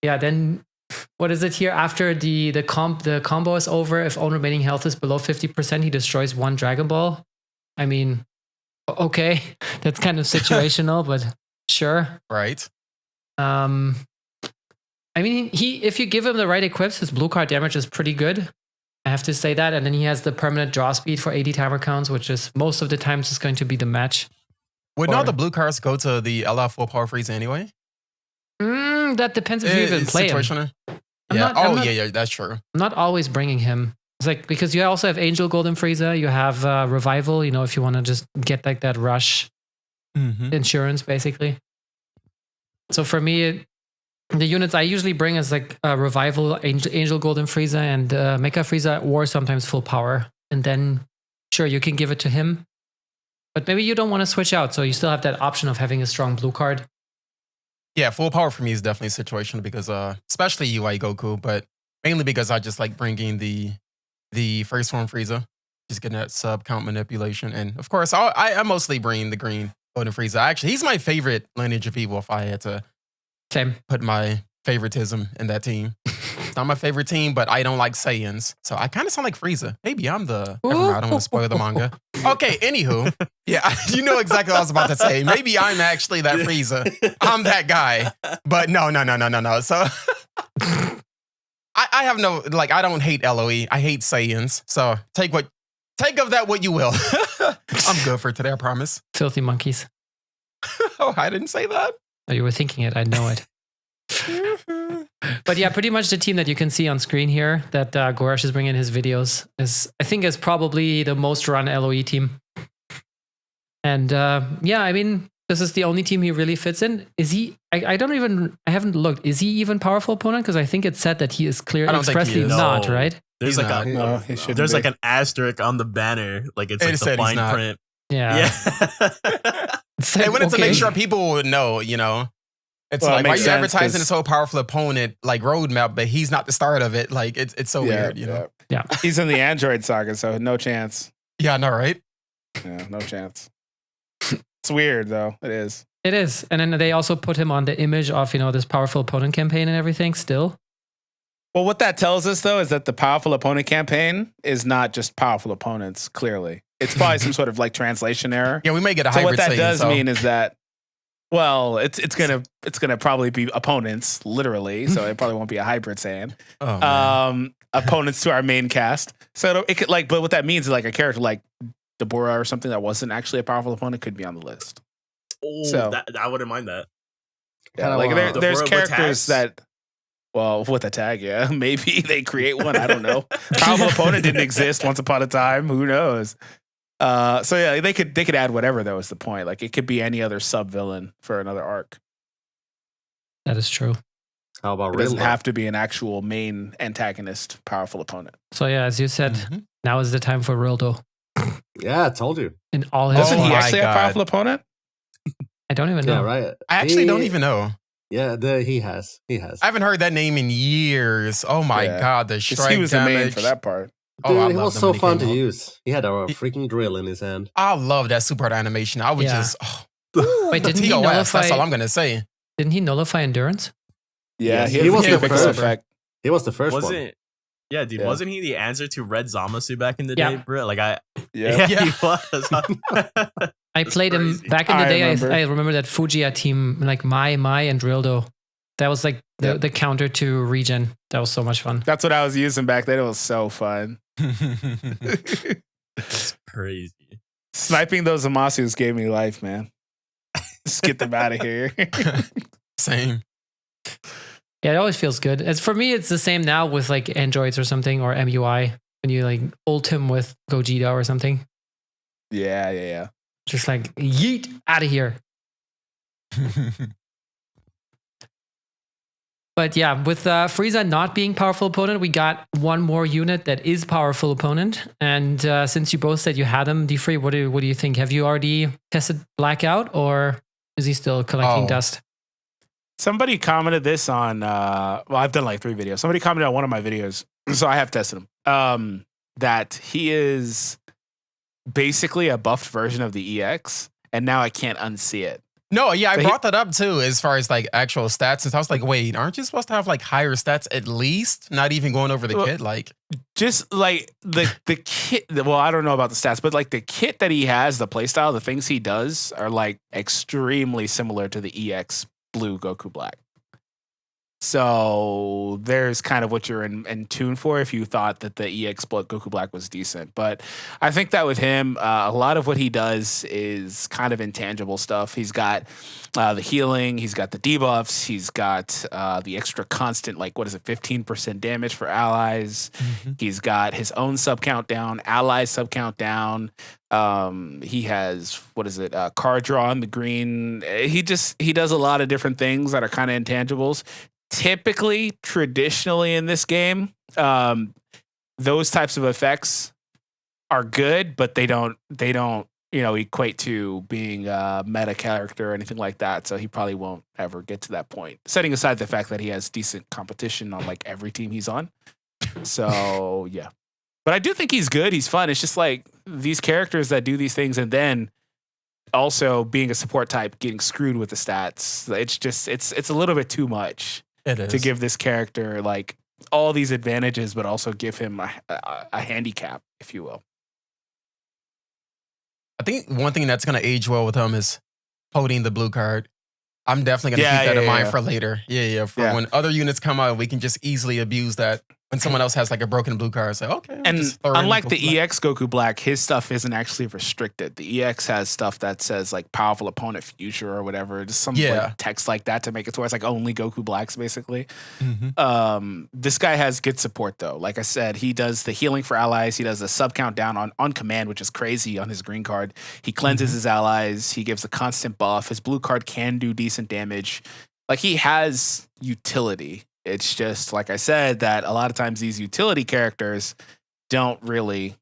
yeah, then what is it here? After the combo is over, if own remaining health is below 50%, he destroys 1 Dragon Ball. I mean, okay, that's kind of situational, but sure. Right. I mean, if you give him the right equips, his blue card damage is pretty good. I have to say that. And then he has the permanent draw speed for 80 timer counts, which is most of the times is going to be the match. Would not the blue cards go to the LF Full Power Frieza anyway? That depends if you even play him. Yeah, that's true. I'm not always bringing him. It's like, because you also have Angel Golden Frieza, you have Revival, you know, if you want to just get like that rush insurance, basically. So for me, the units I usually bring is like Revival, Angel Golden Frieza, and Mecha Frieza, or sometimes Full Power. And then, sure, you can give it to him. But maybe you don't want to switch out, so you still have that option of having a strong blue card. Yeah, Full Power for me is definitely situational because, especially UI Goku, but mainly because I just like bringing the first form Frieza. just getting that sub count manipulation. And of course, I mostly bring the green Golden Frieza. Actually, he's my favorite lineage of evil if I had to put my favoritism in that team. It's not my favorite team, but I don't like Saiyans. So I kind of sound like Frieza. Maybe I'm the... Never mind, I don't want to spoil the manga. Okay, anywho. Yeah, you know exactly what I was about to say. Maybe I'm actually that Frieza. I'm that guy. But no. So I have no... Like, I don't hate LOE. I hate Saiyans. So take of that what you will. I'm good for today, I promise. Filthy monkeys. Oh, I didn't say that. Oh, you were thinking it. I know it. But yeah, pretty much the team that you can see on screen here that Goresh is bringing in his videos is probably the most run LOE team. And yeah, I mean, this is the only team he really fits in. Is he? I haven't looked. Is he even powerful opponent? Because I think it said that he is clearly expressly not, right? There's there's like an asterisk on the banner, like it's like the fine print. Yeah. They wanted to make sure people would know, you know. It's like, why are you advertising a so powerful opponent like roadmap, but he's not the start of it? Like it's so weird, you know. Yeah. He's in the Android saga, so no chance. Yeah, no, right? Yeah, no chance. It's weird though. It is. It is. And then they also put him on the image of, you know, this powerful opponent campaign and everything still. Well, what that tells us though is that the powerful opponent campaign is not just powerful opponents, clearly. It's probably some sort of like translation error. Yeah, we may get a hybrid. So what that does mean is that, well, it's gonna probably be opponents, literally. So it probably won't be a hybrid Saiyan. Opponents to our main cast. So it could like, but what that means is like a character like Deborah or something that wasn't actually a powerful opponent could be on the list. Oh, so I wouldn't mind that. Yeah, like there's characters that. Well, with a tag, yeah. Maybe they create one. I don't know. Powerful opponent didn't exist once upon a time. Who knows? So yeah, they could add whatever though is the point. Like it could be any other sub villain for another arc. That is true. How about it doesn't have to be an actual main antagonist, powerful opponent. So yeah, as you said, now is the time for Rildo. Yeah, I told you. In all his Doesn't he actually have a powerful opponent? I don't even know. Yeah, right. I actually don't even know. Yeah, he has. I haven't heard that name in years. Oh my god, the strike he was damage. the main for that part. Dude, he was so fun to use. He had a freaking drill in his hand. I love that super art animation. I would just wait, didn't he nullify? That's all I'm gonna say. Didn't he nullify endurance? Yeah, he was the first. He was the first one. Yeah, dude, wasn't he the answer to Red Zamasu back in the day, bro? Like he was. I played him back in the day. I remember that Fujiya team, like Mai and Rildo. That was like the counter to Regen. That was so much fun. That's what I was using back then. It was so fun. That's crazy. Sniping those Zamasus gave me life, man. Just get them out of here. Same. Yeah, it always feels good. As for me, it's the same now with like androids or something or MUI when you like ult him with Gogeta or something. Yeah. Just like yeet out of here. But yeah, with Frieza not being powerful opponent, we got one more unit that is powerful opponent. And since you both said you had him, D-Free, what do you think? Have you already tested Blackout or is he still collecting dust? Somebody commented this on, well, I've done like 3 videos. Somebody commented on one of my videos, so I have tested him, that he is basically a buffed version of the EX, and now I can't unsee it. No, yeah, I brought that up too, as far as like actual stats. And I was like, wait, aren't you supposed to have like higher stats at least? Not even going over the kit, like just like the kit. Well, I don't know about the stats, but like the kit that he has, the playstyle, the things he does are like extremely similar to the EX Blue Goku Black. So there's kind of what you're in tune for if you thought that the EX Goku Black was decent. But I think that with him, a lot of what he does is kind of intangible stuff. He's got the healing, he's got the debuffs, he's got the extra constant, like, 15% damage for allies. He's got his own sub count down, allies sub count down. He has, card draw in the green. He does a lot of different things that are kind of intangibles. Typically, traditionally in this game, those types of effects are good, but they don't equate to being a meta character or anything like that. So he probably won't ever get to that point. Setting aside the fact that he has decent competition on like every team he's on. So yeah. But I do think he's good. He's fun. It's just like these characters that do these things and then also being a support type getting screwed with the stats. It's just it's a little bit too much to give this character like all these advantages, but also give him a handicap, if you will. I think one thing that's going to age well with him is holding the blue card. I'm definitely going to keep that in mind for later. For when other units come out, we can just easily abuse that. When someone else has like a broken blue card, it's like, okay. And unlike the EX Goku Black, his stuff isn't actually restricted. The EX has stuff that says like powerful opponent future or whatever, just some like, text like that to make it to where it's like only Goku Blacks basically. This guy has good support though. Like I said, he does the healing for allies. He does the sub countdown on command, which is crazy on his green card. He cleanses his allies. He gives a constant buff. His blue card can do decent damage. Like he has utility. It's just, like I said, that a lot of times these utility characters don't really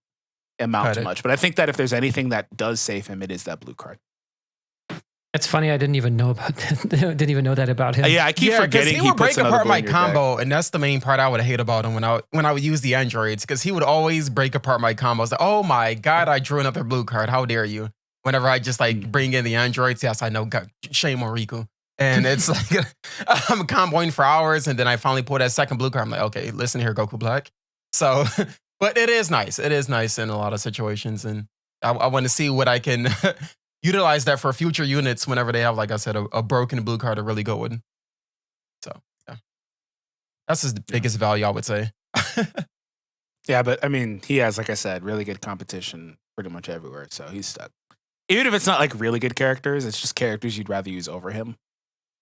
amount to much. But I think that if there's anything that does save him, it is that blue card. It's funny. I didn't even know about that. Didn't even know that about him. Yeah, I keep forgetting he would break apart my combo, and that's the main part I would hate about him when I would use the androids, because he would always break apart my combos. Like, oh my god, I drew another blue card. How dare you? Whenever I just like bring in the androids, yes, I know. God, shame on Riku. And it's like I'm comboing for hours, and then I finally pull that second blue card. I'm like, okay, listen here, Goku Black. So, but it is nice. It is nice in a lot of situations, and I want to see what I can utilize that for future units whenever they have, like I said, a broken blue card to really go with. So, yeah, that's his biggest value, I would say. Yeah, but I mean, he has, like I said, really good competition pretty much everywhere, so he's stuck. Even if it's not like really good characters, it's just characters you'd rather use over him.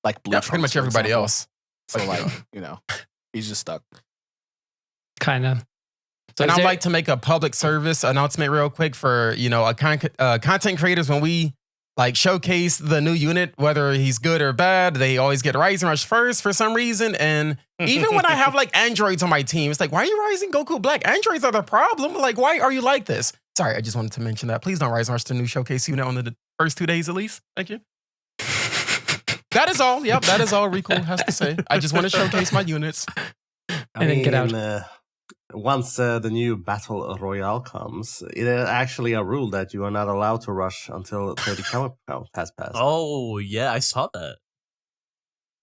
Like Blue pretty much everybody else. So like, he's just stuck. Kind of. So and I'd like to make a public service announcement real quick for, content creators. When we like showcase the new unit, whether he's good or bad, they always get Rising Rush first for some reason. And even when I have like androids on my team, it's like, why are you Rising Goku Black? Androids are the problem. Like, why are you like this? Sorry, I just wanted to mention that. Please don't Rising Rush the new showcase unit on the first 2 days at least. Thank you. That is all. Yep, that is all Riku has to say. I just want to showcase my units. And then get out. Once the new Battle Royale comes, it is actually a rule that you are not allowed to rush until 30 count has passed. Oh, yeah, I saw that.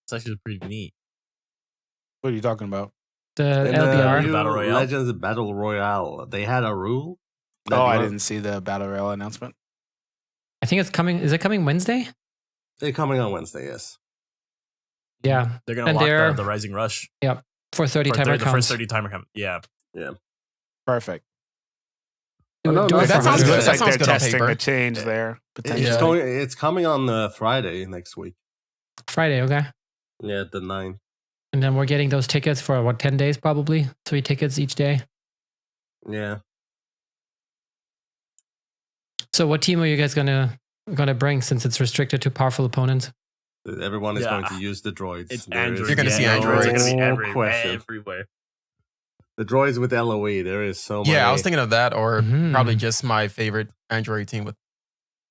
It's actually pretty neat. What are you talking about? The LBR? Battle Royale? Legends Battle Royale. They had a rule. I didn't see the Battle Royale announcement. I think it's coming. Is it coming Wednesday? They're coming on Wednesday, yes. Yeah. They're going to lock the Rising Rush. Yep. For 30 timer counts. The first 30 timer count. Yeah. Yeah. Perfect. That sounds good. Looks like they're good on testing paper. a change there. Potentially. It's coming on Friday next week. Friday, okay. Yeah, the 9th. And then we're getting those tickets for 10 days probably? 3 tickets each day. Yeah. So what team are you guys gonna bring since it's restricted to powerful opponents? Everyone is going to use the droids. It's androids. You're going to see androids. They're going to be question. everywhere. The droids with LOE, there is so many. Yeah, I was thinking of that, or probably just my favorite android team with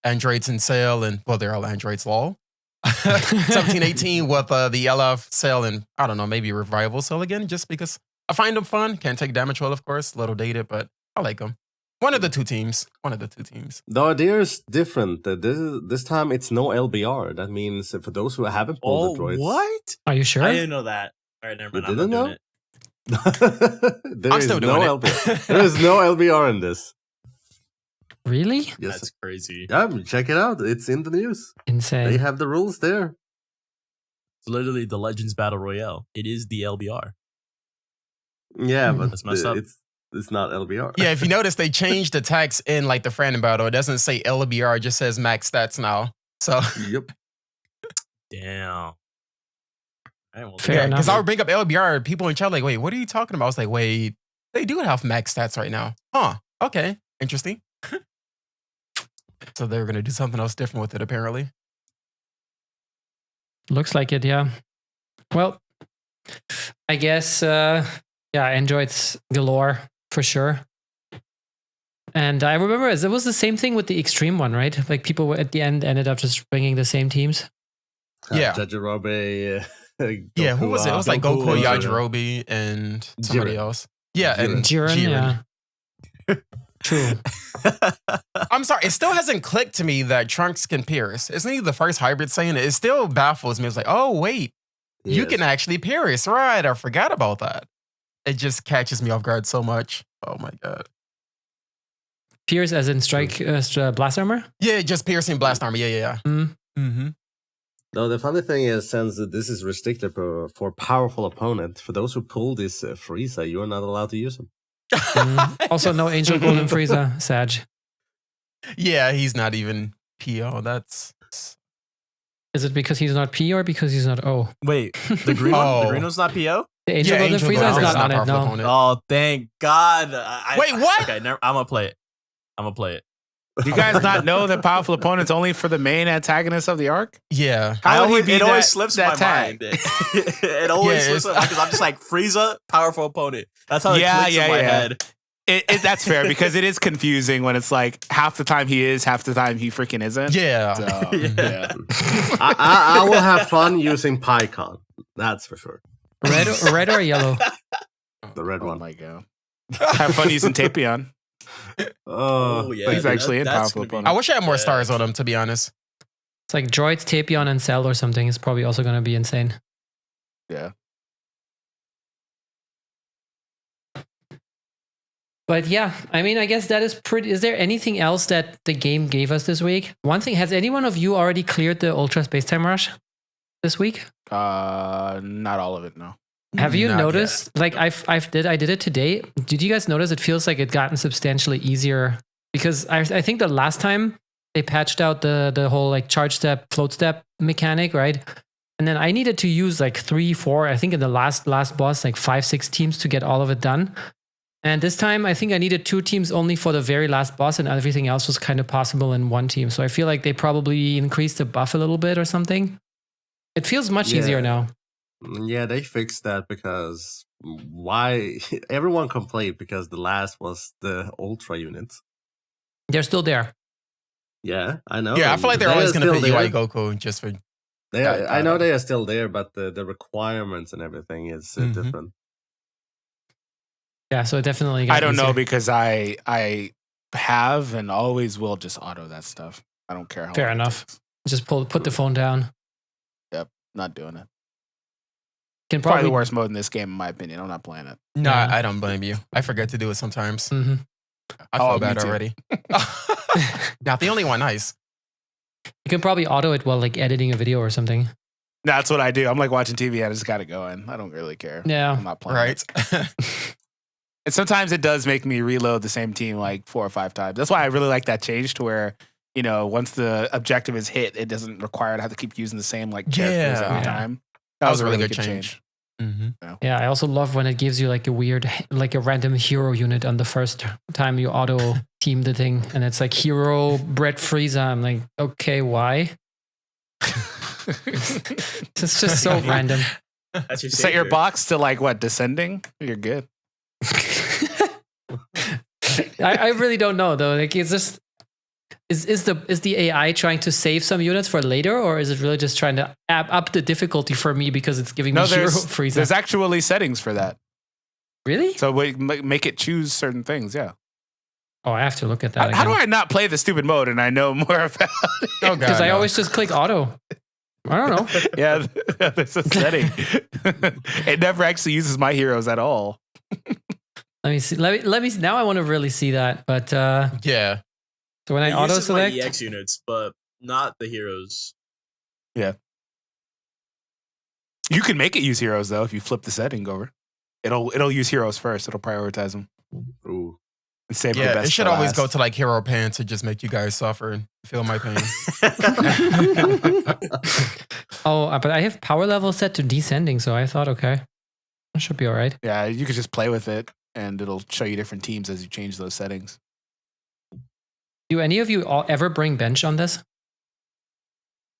androids in sale, and well, they're all androids, lol. 1718 with the LF sale, and I don't know, maybe revival sale again, just because I find them fun. Can't take damage well, of course, a little dated, but I like them. One of the two teams. The idea is different. This time it's no LBR. That means for those who haven't pulled the droids. What? Are you sure? I didn't know that. All right, never mind. You didn't know? It. I'm still doing it. LBR. There is no LBR in this. Really? Yes. That's crazy. Yeah, check it out. It's in the news. Insane. They have the rules there. It's literally the Legends Battle Royale. It is the LBR. Yeah, but That's messed up. It's not LBR. Yeah, if you notice, they changed the text in like the Friend Battle. It doesn't say LBR, it just says max stats now. So, Yep. Damn. Fair enough. Because I would bring up LBR, people in chat like, wait, what are you talking about? I was like, wait, they do have max stats right now. Huh. Okay. Interesting. So they were going to do something else different with it, apparently. Looks like it, yeah. Well, I guess, androids galore for sure. And I remember it was the same thing with the extreme one, right? Like people at the end ended up just bringing the same teams. Yeah. Jajirobe. Yeah, who was it? It was like Goku, Yajirobe, and somebody else. Yeah, and Jiren, yeah. True. I'm sorry, it still hasn't clicked to me that Trunks can pierce. Isn't he the first hybrid Saiyan? It still baffles me. It's like, oh wait, you Yes. can actually pierce. Right, I forgot about that. It just catches me off guard so much. Oh my god. Pierce as in strike blast armor? Yeah, just piercing blast armor. Yeah. Mm. Mm-hmm. No, the funny thing is, since this is restricted for powerful opponent, for those who pull this Frieza, you are not allowed to use him. Also, no Angel Golden Frieza, Sag. Yeah, he's not even PO. That's Is it because he's not P or because he's not O? Wait, the green one? Oh. The green one's not PO? The Angel Golden Angel Frieza Golden is Frieza not on it, powerful no. opponent. Oh, thank God. Wait, what? Okay, I'm going to play it. I'm going to play it. Do you guys not know that powerful opponent's only for the main antagonist of the arc? Yeah. How would he be it always that- slips that my tag? mind. It always Yeah, slips my mind because I'm just like, Frieza, powerful opponent. That's how it Yeah, clicks yeah, in my yeah. head. That's fair because it is confusing when it's like half the time he is, half the time he freaking isn't. Yeah. So, Yeah. I will have fun using PyCon. That's for sure. Red or yellow? The red Oh one. my god. Have fun using Tapion. Oh, yeah. He's actually in That's powerful gonna be- opponent. I wish I had more Yeah. stars on him, to be honest. It's like Droids, Tapion, and Cell or something is probably also going to be insane. Yeah. But yeah, I mean, I guess that is pretty. Is there anything else that the game gave us this week? One thing, has any one of you already cleared the Ultra Space Time Rush this week? Not all of it, no. Have you Not noticed? Like I did it today. Did you guys notice? It feels like it gotten substantially easier because I think the last time they patched out the whole like charge step, float step mechanic, right? And then I needed to use like 3, 4. I think in the last boss, like 5, 6 teams to get all of it done. And this time, I think I needed 2 teams only for the very last boss, and everything else was kind of possible in 1 team. So I feel like they probably increased the buff a little bit or something. It feels much easier now. Yeah, they fixed that because why everyone complained because the last was the Ultra units. They're still there. Yeah, I know. Yeah, I feel like they're always going to still put UI there. Goku just for. I know they are still there, but the requirements and everything is different. Yeah, so it definitely got I don't know easier. because I have and always will just auto that stuff. I don't care how Fair long it enough. takes. Just put the phone down. Not doing it. Can Probably probably the worst mode in this game, in my opinion. I'm not playing it. No, Yeah. I don't blame you. I forget to do it sometimes. Mhm. I feel Oh, me bad too. already. Not the only one. Nice. You can probably auto it while like editing a video or something. That's what I do. I'm like watching TV. I just got it going. I don't really care. Yeah. I'm not playing. Right. It. And sometimes it does make me reload the same team like 4 or 5 times. That's why I really like that change to where, you know, once the objective is hit, it doesn't require to have to keep using the same like characters Yeah. every Yeah. time. That was a really good change. Mm-hmm. Yeah, I also love when it gives you like a weird, like a random hero unit on the first time you auto team the thing, and it's like hero Brett Frieza. I'm like, okay, why? It's just so random. That's your Set your savior. box to like what, descending? You're good. I really don't know though. Like, it's just is the AI trying to save some units for later, or is it really just trying to up the difficulty for me because it's giving me No, hero there's Frieza? actually settings for that. Really? So we make it choose certain things. Yeah. Oh, I have to look at that How do again. I not play the stupid mode and I know more about it? Oh god. Because I no. always just click auto. I don't know. Yeah, there's a setting. It never actually uses my heroes at all. Let me see. Let me. Now I want to really see that. But Yeah. so when I It auto uses my select, EX units, but not the heroes. You can make it use heroes though if you flip the setting over. It'll use heroes first. It'll prioritize them Ooh. and save the Yeah. best. It should for always last. go to like hero pan to just make you guys suffer and feel my pain. but I have power level set to descending, so I thought, okay, that should be all right. Yeah, you could just play with it and it'll show you different teams as you change those settings. Do any of you ever bring bench on this?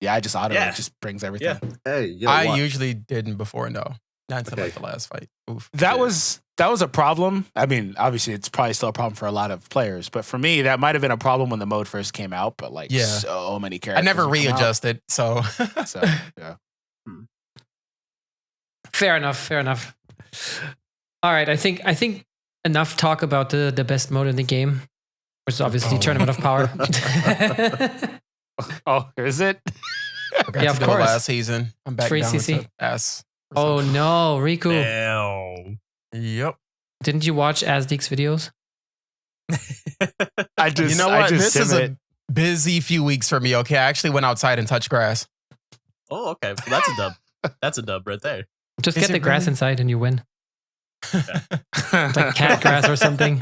Yeah, I just auto Yeah. it. Just brings everything. Yeah. Hey, yo, I what? usually didn't before, no. Not until like Okay. the last fight. Oof. That Yeah. was a problem. I mean, obviously it's probably still a problem for a lot of players, but for me, that might have been a problem when the mode first came out. But like, Yeah. so many I characters. never have come out. readjusted, so So yeah, Fair enough. All right. I think enough talk about the best mode in the game, which is obviously Tournament of Power. Oh, is it? Yeah, of course. Last season, I'm back 3cc. down to S. Oh no, Riku! Damn. Yep. Didn't you watch Azdeek's videos? I just, You know I what? just This is sim a it. busy few weeks for me. Okay, I actually went outside and touched grass. Oh, okay. Well, that's a dub. That's a dub right there. Just Is get the it grass really? inside and you win. It's like cat grass or something.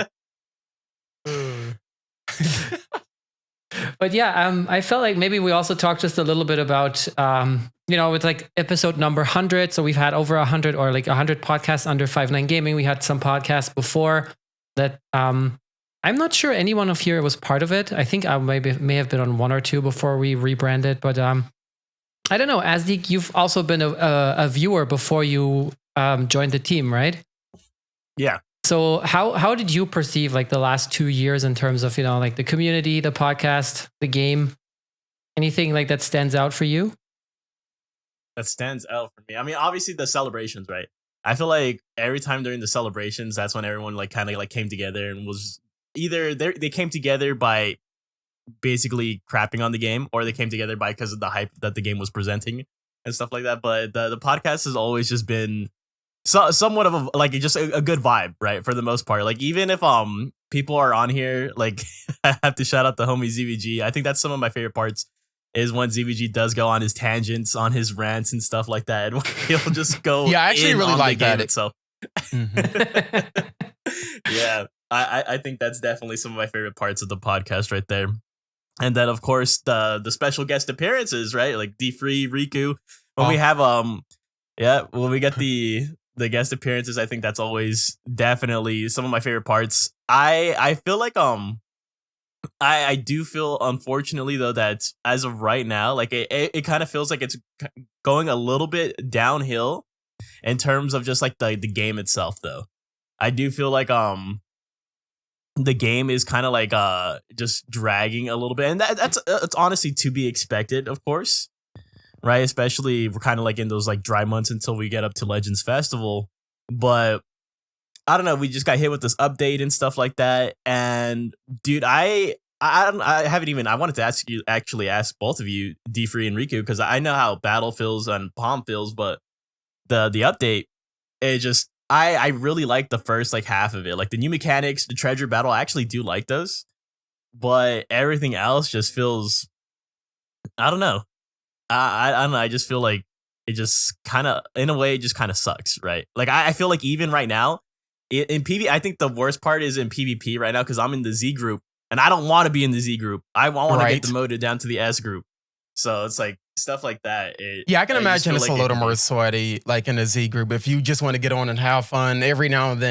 But yeah, I felt like maybe we also talked just a little bit about, with like episode number 100. So we've had over 100 or like 100 podcasts under 5-9 Gaming. We had some podcasts before that. I'm not sure anyone of here was part of it. I think I may have been on one or two before we rebranded. But I don't know. Azdeek, you've also been a viewer before you joined the team, right? Yeah. So how did you perceive like the last 2 years in terms of, like the community, the podcast, the game? Anything like that stands out for you? That stands out for me. I mean, obviously the celebrations, right? I feel like every time during the celebrations, that's when everyone like kind of like came together and was either they came together by basically crapping on the game, or they came together by because of the hype that the game was presenting and stuff like that. But the podcast has always just been somewhat of a good vibe, right? For the most part, like even if people are on here, like I have to shout out the homie ZVG. I think that's some of my favorite parts is when ZVG does go on his tangents, on his rants and stuff like that. And he'll just go. Yeah, I actually really like that itself. Mhm. Yeah, I think that's definitely some of my favorite parts of the podcast right there. And then of course the special guest appearances, right? Like D-Free, Riku. When we have when we get the guest appearances, I think that's always definitely some of my favorite parts. I feel like I do feel, unfortunately though, that as of right now, like it kind of feels like it's going a little bit downhill in terms of just like the game itself though. I do feel like the game is kind of like just dragging a little bit, and that's honestly to be expected, of course. Right, especially we're kind of like in those like dry months until we get up to Legends Festival. But I don't know, we just got hit with this update and stuff like that. And dude, I haven't even. I wanted to ask both of you, D-Free and Riku, because I know how Battle feels and Palm feels, but the update, it just I really like the first like half of it, like the new mechanics, the treasure battle. I actually do like those, but everything else just feels, I don't know. I don't know. I just feel like it just kind of, in a way, it just kind of sucks, right? Like I feel like even right now in PvP, I think the worst part is in PvP right now because I'm in the Z group and I don't want to be in the Z group. I want to get demoted down to the S group. So it's like stuff like that. I can imagine it's like a little more sweaty, like in the Z group. If you just want to get on and have fun every now and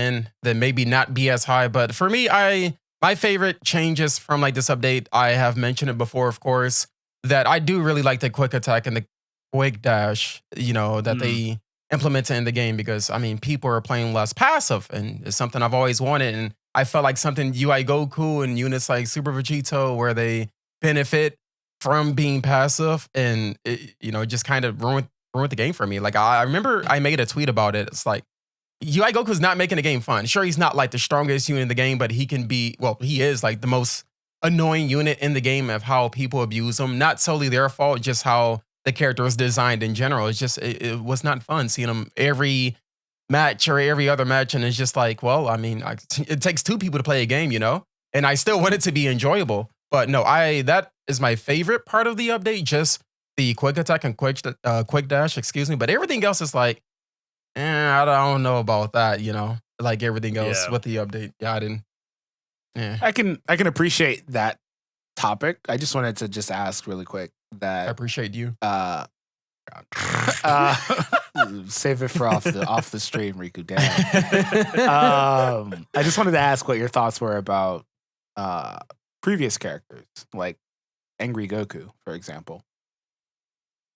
then maybe not be as high. But for me, my favorite changes from like this update, I have mentioned it before, of course, that I do really like the quick attack and the quick dash, that they implemented in the game, because I mean, people are playing less passive and it's something I've always wanted. And I felt like something UI Goku and units like Super Vegito, where they benefit from being passive, and it, just kind of ruined the game for me. Like I remember I made a tweet about it. It's like UI Goku's not making the game fun. Sure, he's not like the strongest unit in the game, but he is like the most annoying unit in the game of how people abuse them. Not solely their fault, just how the character was designed in general. It's just, it was not fun seeing him every match or every other match. And it's just like, well, I mean, it takes two people to play a game, and I still want it to be enjoyable. But no, that is my favorite part of the update, just the quick attack and quick dash, excuse me. But everything else is like, I don't know about that, like everything else with the update. Yeah, I didn't. Yeah. I can appreciate that topic. I just wanted to just ask really quick that I appreciate you. Save it for off the stream, Riku. Damn. I just wanted to ask what your thoughts were about previous characters, like Angry Goku, for example,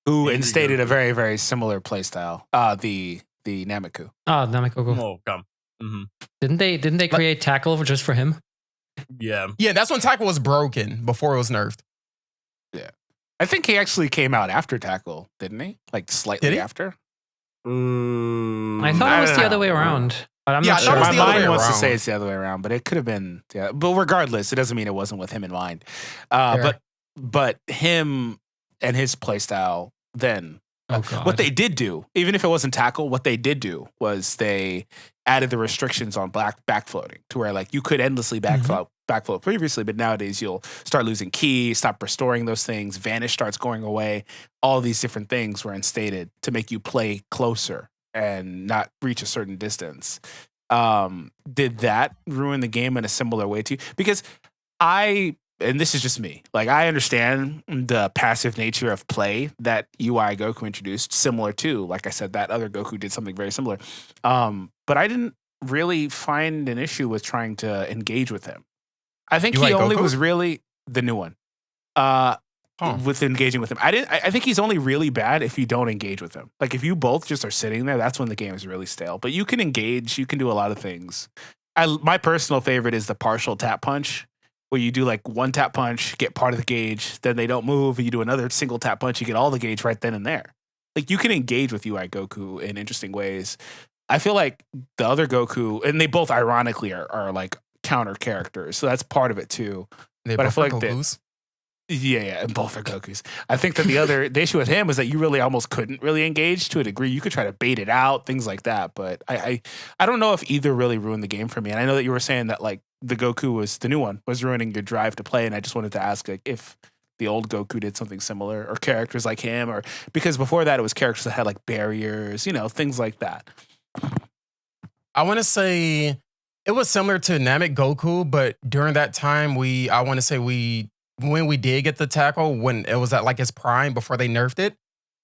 who instated a very, very similar playstyle. The Nameku. Oh, Nameku. Oh, come. Mm-hmm. Didn't they create Tackle just for him? Yeah. Yeah, that's when Tackle was broken before it was nerfed. Yeah. I think he actually came out after Tackle, didn't he? Like slightly after? I thought it was the other way around. But I'm Yeah, not I thought sure. it was My the other mind way wants to around. say it's the other way around, but it could have been. Yeah, but regardless, it doesn't mean it wasn't with him in mind. Sure. But him and his playstyle then. Oh god. What they did do, even if it wasn't tackle, what they did do was they added the restrictions on backfloating to where like you could endlessly backfloat previously, but nowadays you'll start losing key, stop restoring those things, vanish starts going away. All these different things were instated to make you play closer and not reach a certain distance. Did that ruin the game in a similar way to you? Because and this is just me, like I understand the passive nature of play that UI Goku introduced, similar to, like I said, that other Goku did something very similar. But I didn't really find an issue with trying to engage with him. I think UI he only Goku? was really the new one. With engaging with him. I think he's only really bad if you don't engage with him. Like if you both just are sitting there, that's when the game is really stale. But you can engage, you can do a lot of things. My personal favorite is the partial tap punch, where you do like one tap punch, get part of the gauge, then they don't move, and you do another single tap punch, you get all the gauge right then and there. Like you can engage with UI Goku in interesting ways. I feel like the other Goku, and they both ironically are like counter characters, so that's part of it too. They But I both feel are like Gokus. Yeah, and both are Gokus. I think that the issue with him is that you really almost couldn't really engage to a degree. You could try to bait it out, things like that. But I don't know if either really ruined the game for me. And I know that you were saying that like the Goku was the new one was ruining your drive to play. And I just wanted to ask like if the old Goku did something similar or characters like him, or because before that it was characters that had like barriers, things like that. I want to say it was similar to Namek Goku, but during that time, when we did get the tackle, when it was at like its prime before they nerfed it,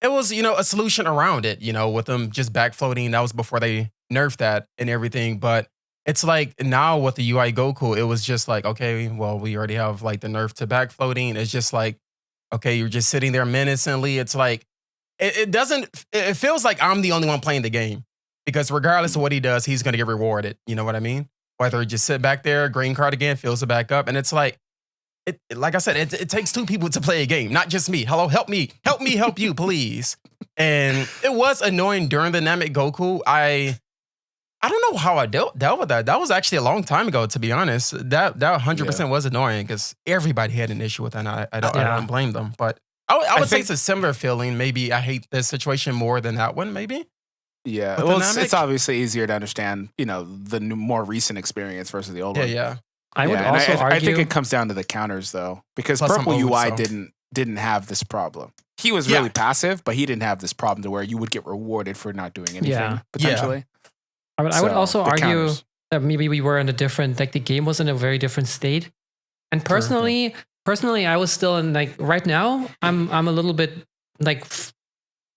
it was, a solution around it, with them just back floating. That was before they nerfed that and everything. But it's like now with the UI Goku, it was just like, okay, well, we already have like the nerf to back floating. It's just like, okay, you're just sitting there menacingly. It's like, it feels like I'm the only one playing the game because regardless of what he does, he's going to get rewarded. You know what I mean? Whether just sit back there, green card again, fills it back up. And it's like, like I said, it takes two people to play a game, not just me. Hello, help me, help you, please. And it was annoying during the Namek Goku. I don't know how I dealt with that. That was actually a long time ago, to be honest. That 100% was annoying because everybody had an issue with that. And I don't blame them. But I would say it's a similar feeling. Maybe I hate this situation more than that one, maybe. Yeah, well, it's obviously easier to understand, the more recent experience versus the old one. Yeah. I would also argue. I think it comes down to the counters though, because Plus Purple I'm old, UI so. didn't have this problem. He was really passive, but he didn't have this problem to where you would get rewarded for not doing anything potentially. I would also argue counters. that maybe we were in a different, like the game was in a very different state. And personally, I was still in like right now. I'm a little bit like,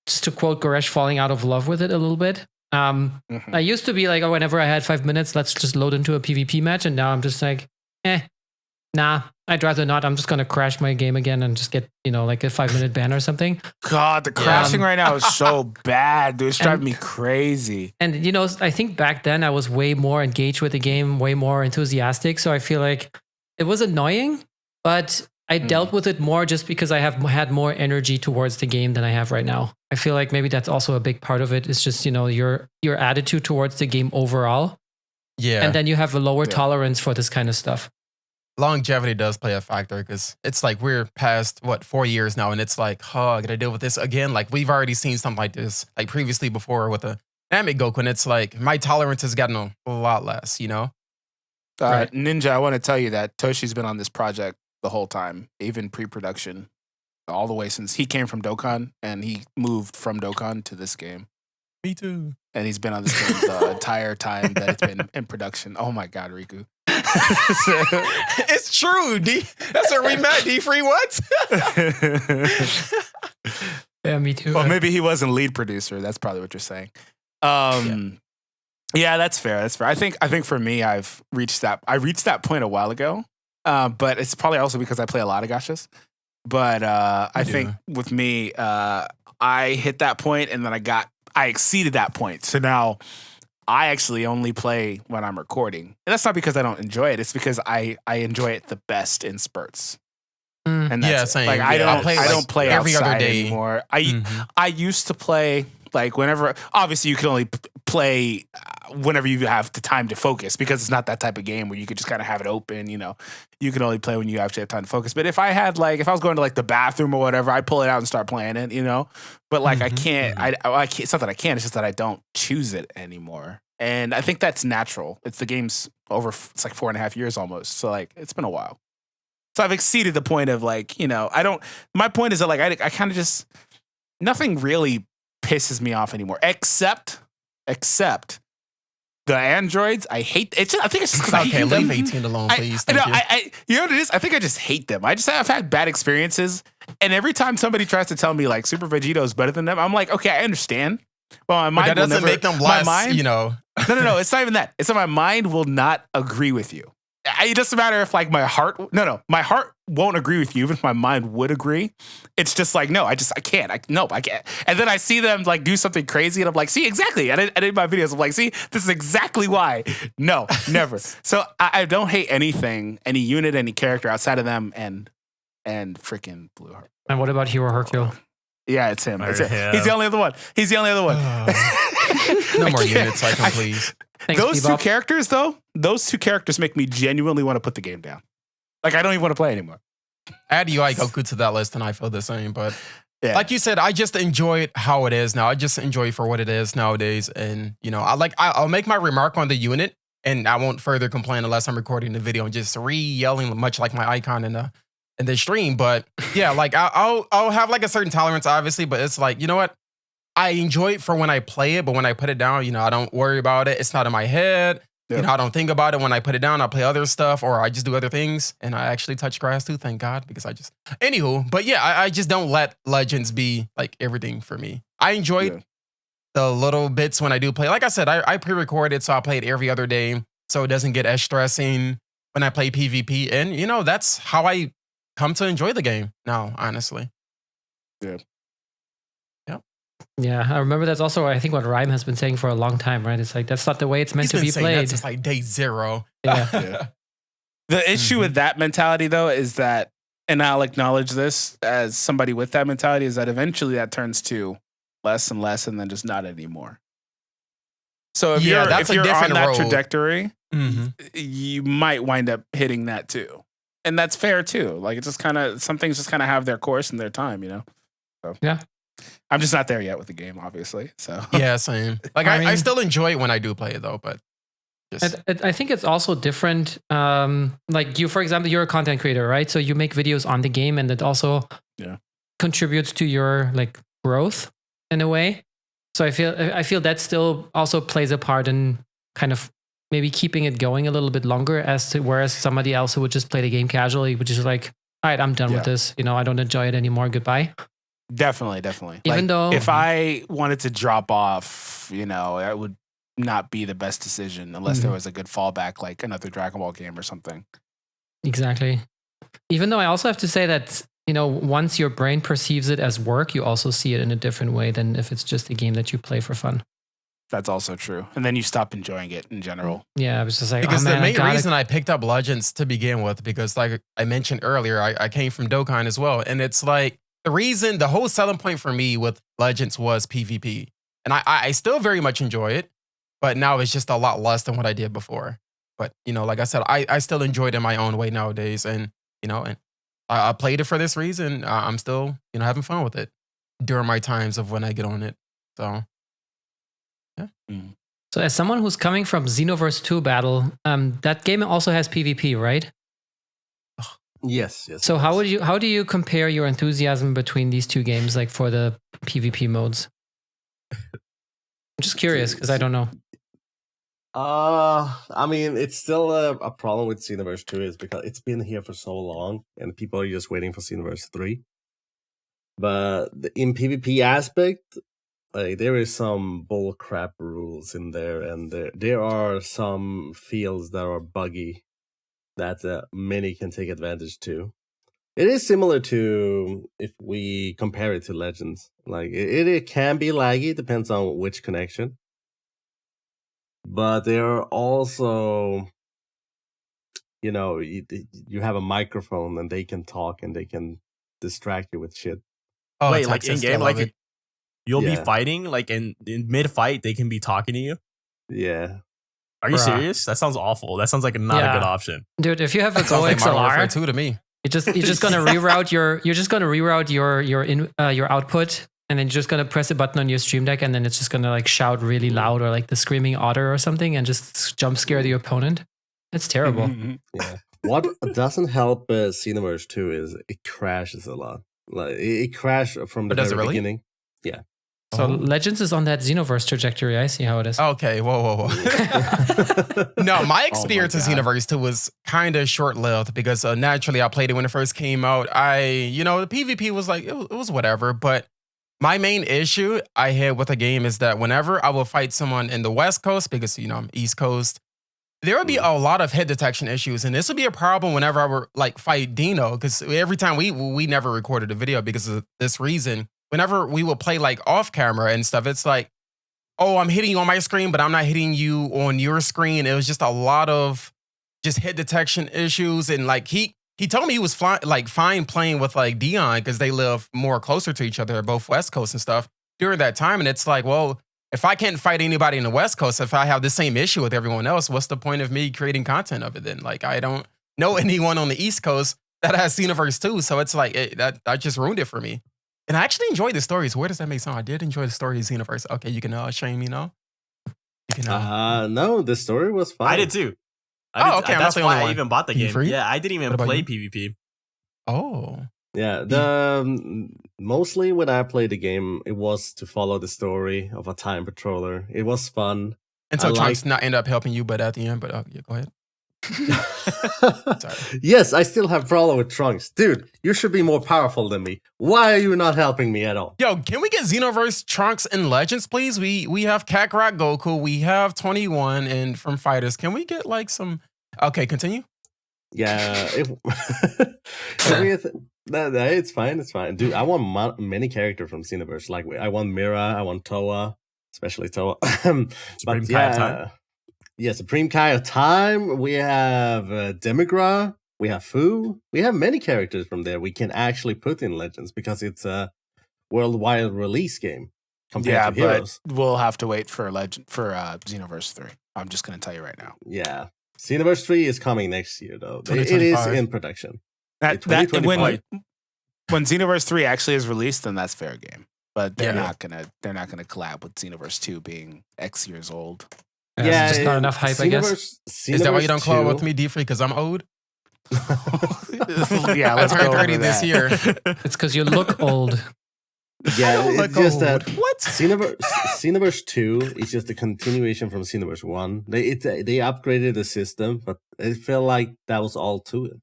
just to quote Goresh, falling out of love with it a little bit. I used to be like, whenever I had 5 minutes, let's just load into a PvP match. And now I'm just like, nah, I'd rather not. I'm just going to crash my game again and just get, like a 5-minute ban or something. God, the crashing right now is so bad, dude. It's driving me crazy. And, I think back then I was way more engaged with the game, way more enthusiastic. So I feel like it was annoying, but I dealt with it more just because I have had more energy towards the game than I have right now. I feel like maybe that's also a big part of it. It's just, your attitude towards the game overall. Yeah. And then you have a lower tolerance for this kind of stuff. Longevity does play a factor because it's like we're past, 4 years now. And it's like, I got to deal with this again. Like we've already seen something like this, like previously before with the Namek Goku. And it's like my tolerance has gotten a lot less, Right. Ninja, I want to tell you that Toshi's been on this project the whole time, even pre-production, all the way since he came from Dokkan and he moved from Dokkan to this game. Me too. And he's been on this game the entire time that it's been in production. Oh my God, Riku. It's true, D. That's where we met, D-Free. What? Yeah, me too. Well, maybe he wasn't lead producer. That's probably what you're saying. Yeah, that's fair. That's fair. I think for me, I reached that point a while ago. But it's probably also because I play a lot of gachas. But I think with me, I hit that point and then I exceeded that point. So now I actually only play when I'm recording. And that's not because I don't enjoy it. It's because I enjoy it the best in spurts. And that's same. like I don't play every outside other day anymore. I used to play Like whenever, obviously you can only play whenever you have the time to focus, because it's not that type of game where you could just kind of have it open, you know. You can only play when you actually have time to focus. But if I was going to like the bathroom or whatever, I'd pull it out and start playing it, you know. But like I can't, I can't, it's not that I can't, it's just that I don't choose it anymore. And I think that's natural. It's the game's over, it's like 4.5 years almost. So like, it's been a while. So I've exceeded the point of like, you know, my point is that like, I kind of just, nothing really pisses me off anymore, except the androids. I hate it. I think it's just because I hate them. Leave 18 alone, please. You know what it is? I think I just hate them. I've had bad experiences, and every time somebody tries to tell me like Super Vegito is better than them, I'm like, okay, I understand. But my mind that doesn't make them less, you know. No. It's not even that. It's that my mind will not agree with you. It doesn't matter if like my heart won't agree with you, even if my mind would agree. It's just like, no, I can't. I can't. And then I see them like do something crazy, and I'm like, see, exactly. And in my videos, I'm like, see, this is exactly why. No, never. So I don't hate anything, any unit, any character outside of them and freaking Blue Heart. And what about Hero Hercule? Yeah, it's him. It's He's the only other one. No more units, please. Thanks, those Bebop. two characters make me genuinely want to put the game down. Like, I don't even want to play anymore. Add UI Goku to that list and I feel the same. But yeah. like you said, I just enjoy it how it is now. I just enjoy it for what it is nowadays. And, you know, I'll make my remark on the unit and I won't further complain unless I'm recording the video and just re-yelling much like my icon in the stream. But yeah, like I'll have like a certain tolerance, obviously, but it's like, you know what? I enjoy it for when I play it, but when I put it down, you know, I don't worry about it. It's not in my head. Yep. You know, I don't think about it when I put it down. I play other stuff or I just do other things. And I actually touch grass too, thank God, because anywho, but yeah, I just don't let Legends be like everything for me. I enjoy the little bits when I do play. Like I said, I pre-record it, so I play it every other day. So it doesn't get as stressing when I play PvP. And, you know, that's how I come to enjoy the game now, honestly. Yeah. Yeah, I remember that's also, I think, what Rhyme has been saying for a long time, right? It's like, that's not the way it's meant to be played. That's just like day zero. Yeah. The issue with that mentality, though, is that, and I'll acknowledge this as somebody with that mentality, is that eventually that turns to less and less and then just not anymore. So if you're on that trajectory, you might wind up hitting that too. And that's fair too. Like, it's just kind of, some things just kind of have their course and their time, you know? So. Yeah. I'm just not there yet with the game, obviously. So yeah, same. Like I still enjoy it when I do play it though, but I think it's also different. Like you, for example, you're a content creator, right? So you make videos on the game, and it also contributes to your like growth in a way. So I feel that still also plays a part in kind of maybe keeping it going a little bit longer, whereas somebody else who would just play the game casually, which is like, all right, I'm done with this. You know, I don't enjoy it anymore. Goodbye. Definitely. Even though if I wanted to drop off, you know, it would not be the best decision unless there was a good fallback, like another Dragon Ball game or something. Exactly. Even though I also have to say that, you know, once your brain perceives it as work, you also see it in a different way than if it's just a game that you play for fun. That's also true. And then you stop enjoying it in general. Yeah, I was just like, because the main reason I picked up Legends to begin with, because like I mentioned earlier, I came from Dokkan as well. And it's like, the whole selling point for me with Legends was PvP. And I still very much enjoy it, but now it's just a lot less than what I did before. But, you know, like I said, I still enjoy it in my own way nowadays. And, you know, and I played it for this reason. I'm still, you know, having fun with it during my times of when I get on it. So, yeah. So as someone who's coming from Xenoverse 2 battle, that game also has PvP, right? Yes. So how do you compare your enthusiasm between these two games, like for the PvP modes? I'm just curious because I don't know. I mean, it's still a problem with Xenoverse 2 is because it's been here for so long and people are just waiting for Xenoverse 3. But in PvP aspect, like there is some bullcrap rules in there, and there are some fields that are buggy that many can take advantage to. It is similar to if we compare it to Legends. Like it can be laggy, depends on which connection. But there are also, you know, you have a microphone and they can talk and they can distract you with shit. Oh, wait, like in game, like You'll be fighting, like in mid fight, they can be talking to you. Yeah. Are you serious? That sounds awful. That sounds like not a good option, dude. If you have a Go like XLR, too to me. you're just gonna reroute your output, and then you're just gonna press a button on your Stream Deck, and then it's just gonna like shout really loud or like the screaming otter or something, and just jump scare the opponent. It's terrible. Yeah. What doesn't help Xenoverse 2 is it crashes a lot. Like it crashed from the very beginning. Yeah. So Legends is on that Xenoverse trajectory. I see how it is. Okay, whoa. No, my experience with Xenoverse 2 was kind of short-lived because naturally I played it when it first came out. The PvP was like, it was whatever. But my main issue I had with the game is that whenever I will fight someone in the West Coast, because, I'm East Coast, there would be a lot of hit detection issues. And this would be a problem whenever I would like fight Dino, because every time we never recorded a video because of this reason. Whenever we will play like off camera and stuff, it's like, oh, I'm hitting you on my screen, but I'm not hitting you on your screen. It was just a lot of just hit detection issues. And like he told me he was fine playing with like Dion because they live more closer to each other, both West Coast and stuff during that time. And it's like, well, if I can't fight anybody in the West Coast, if I have the same issue with everyone else, what's the point of me creating content of it then? Like, I don't know anyone on the East Coast that has Xenoverse 2. So it's like, that just ruined it for me. And I actually enjoyed the stories. Where does that make sense? I did enjoy the story of Xenoverse. Okay, you can shame me now. You can. No, the story was fun. I did too. Okay. That's why I even bought the game. D-Free? Yeah, I didn't even play PvP. Oh. Yeah, mostly when I played the game, it was to follow the story of a time patroller. It was fun. Until Trunks not end up helping you, but at the end, go ahead. Yes, I still have problem with Trunks. Dude, you should be more powerful than me. Why are you not helping me at all? Yo, can we get Xenoverse, Trunks, and Legends, please? We have Kakarot Goku, we have 21, and from Fighters. Can we get like some... Okay, continue. Yeah. It's fine. Dude, I want many characters from Xenoverse. Like, I want Mira, I want Toa, especially Toa. Supreme Kai of Time. Yeah, Supreme Kai of Time. We have Demigra. We have Fu. We have many characters from there we can actually put in Legends because it's a worldwide release game. Yeah, but we'll have to wait for Xenoverse 3. I'm just going to tell you right now. Yeah. Xenoverse 3 is coming next year, though. It is in production. When Xenoverse 3 actually is released, then that's fair game. But they're not gonna collab with Xenoverse 2 being X years old. Yeah, it's just not enough hype, I guess. Is that why you don't collab with me, D-Free? Because I'm old? Yeah, let's turn 30 this year. It's because you look old. Yeah, it's just that what? Xenoverse 2 is just a continuation from Xenoverse 1. They upgraded the system, but it felt like that was all to it.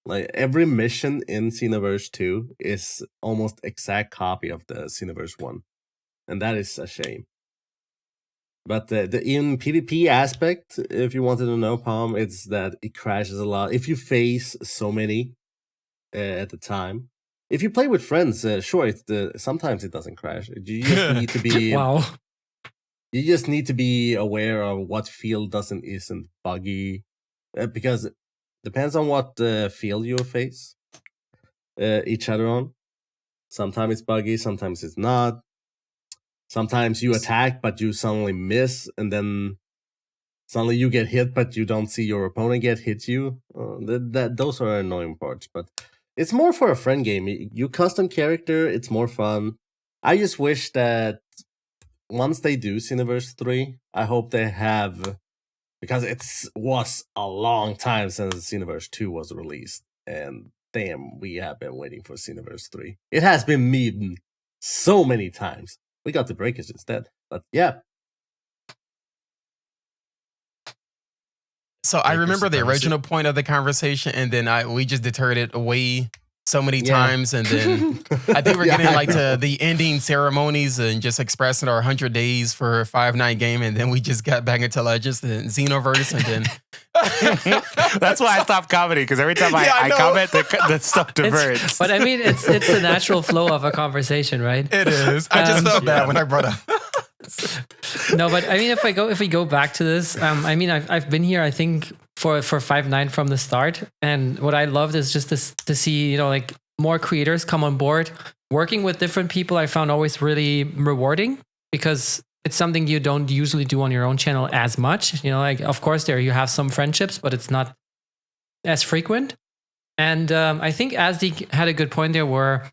Like every mission in Xenoverse 2 is almost exact copy of the Xenoverse 1. And that is a shame. But the in PvP aspect, if you wanted to know, Palm, it's that it crashes a lot. If you face so many at the time. If you play with friends, sure, sometimes it doesn't crash. You just need to be wow. You just need to be aware of what field isn't buggy, because it depends on what field you face each other on. Sometimes it's buggy, sometimes it's not. Sometimes you attack, but you suddenly miss, and then suddenly you get hit, but you don't see your opponent hit you. Those are annoying parts, but it's more for a friend game. You custom character, it's more fun. I just wish that once they do Xenoverse 3, I hope they have, because it was a long time since Xenoverse 2 was released, and damn, we have been waiting for Xenoverse 3. It has been memed so many times. We got the breakage instead, but yeah. So I remember the original point of the conversation, and then we just deterred it away so many times, and then I think we're getting like to the ending ceremonies and just expressing our 100 days for a 5-9 game, and then we just got back into Legends and Xenoverse, and then that's why I stopped commenting, because every time I comment, the stuff diverts. But I mean, it's the natural flow of a conversation, right? It is. I just felt bad when I brought up. No, but I mean, if we go back to this, I mean, I've been here, I think, for 5-9 from the start, and what I loved is just to see, like more creators come on board, working with different people I found always really rewarding because it's something you don't usually do on your own channel as much. You know, like of course there you have some friendships, but it's not as frequent. And I think Asdi had a good point there where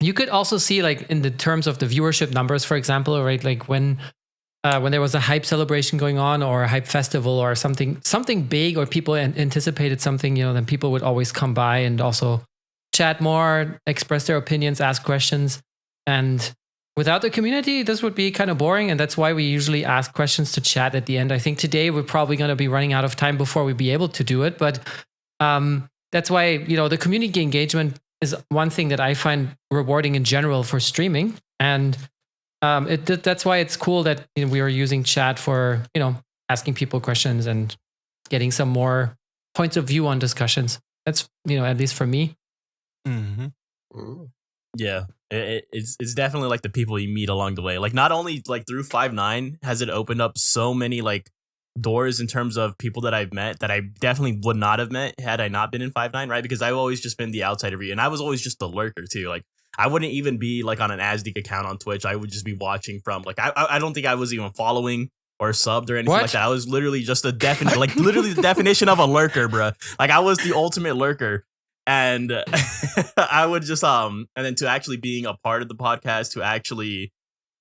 you could also see like in the terms of the viewership numbers, for example, right? Like when there was a hype celebration going on or a hype festival or something big or people anticipated something, you know, then people would always come by and also chat more, express their opinions, ask questions. And without the community, this would be kind of boring. And that's why we usually ask questions to chat at the end. I think today we're probably going to be running out of time before we be able to do it. But that's why, you know, the community engagement is one thing that I find rewarding in general for streaming. And that's why it's cool that, you know, we are using chat for, you know, asking people questions and getting some more points of view on discussions. That's, you know, at least for me. Mm-hmm. Yeah, it's definitely like the people you meet along the way. Like not only like through 5ix9ine has it opened up so many like doors in terms of people that I've met that I definitely would not have met had I not been in 5ix9ine, right? Because I've always just been the outsider view, and I was always just the lurker too. Like I wouldn't even be like on an ASDIC account on Twitch. I would just be watching from like I don't think I was even following or subbed or anything like that. I was literally just like literally the definition of a lurker, bro. Like I was the ultimate lurker. And I would just and then to actually being a part of the podcast, to actually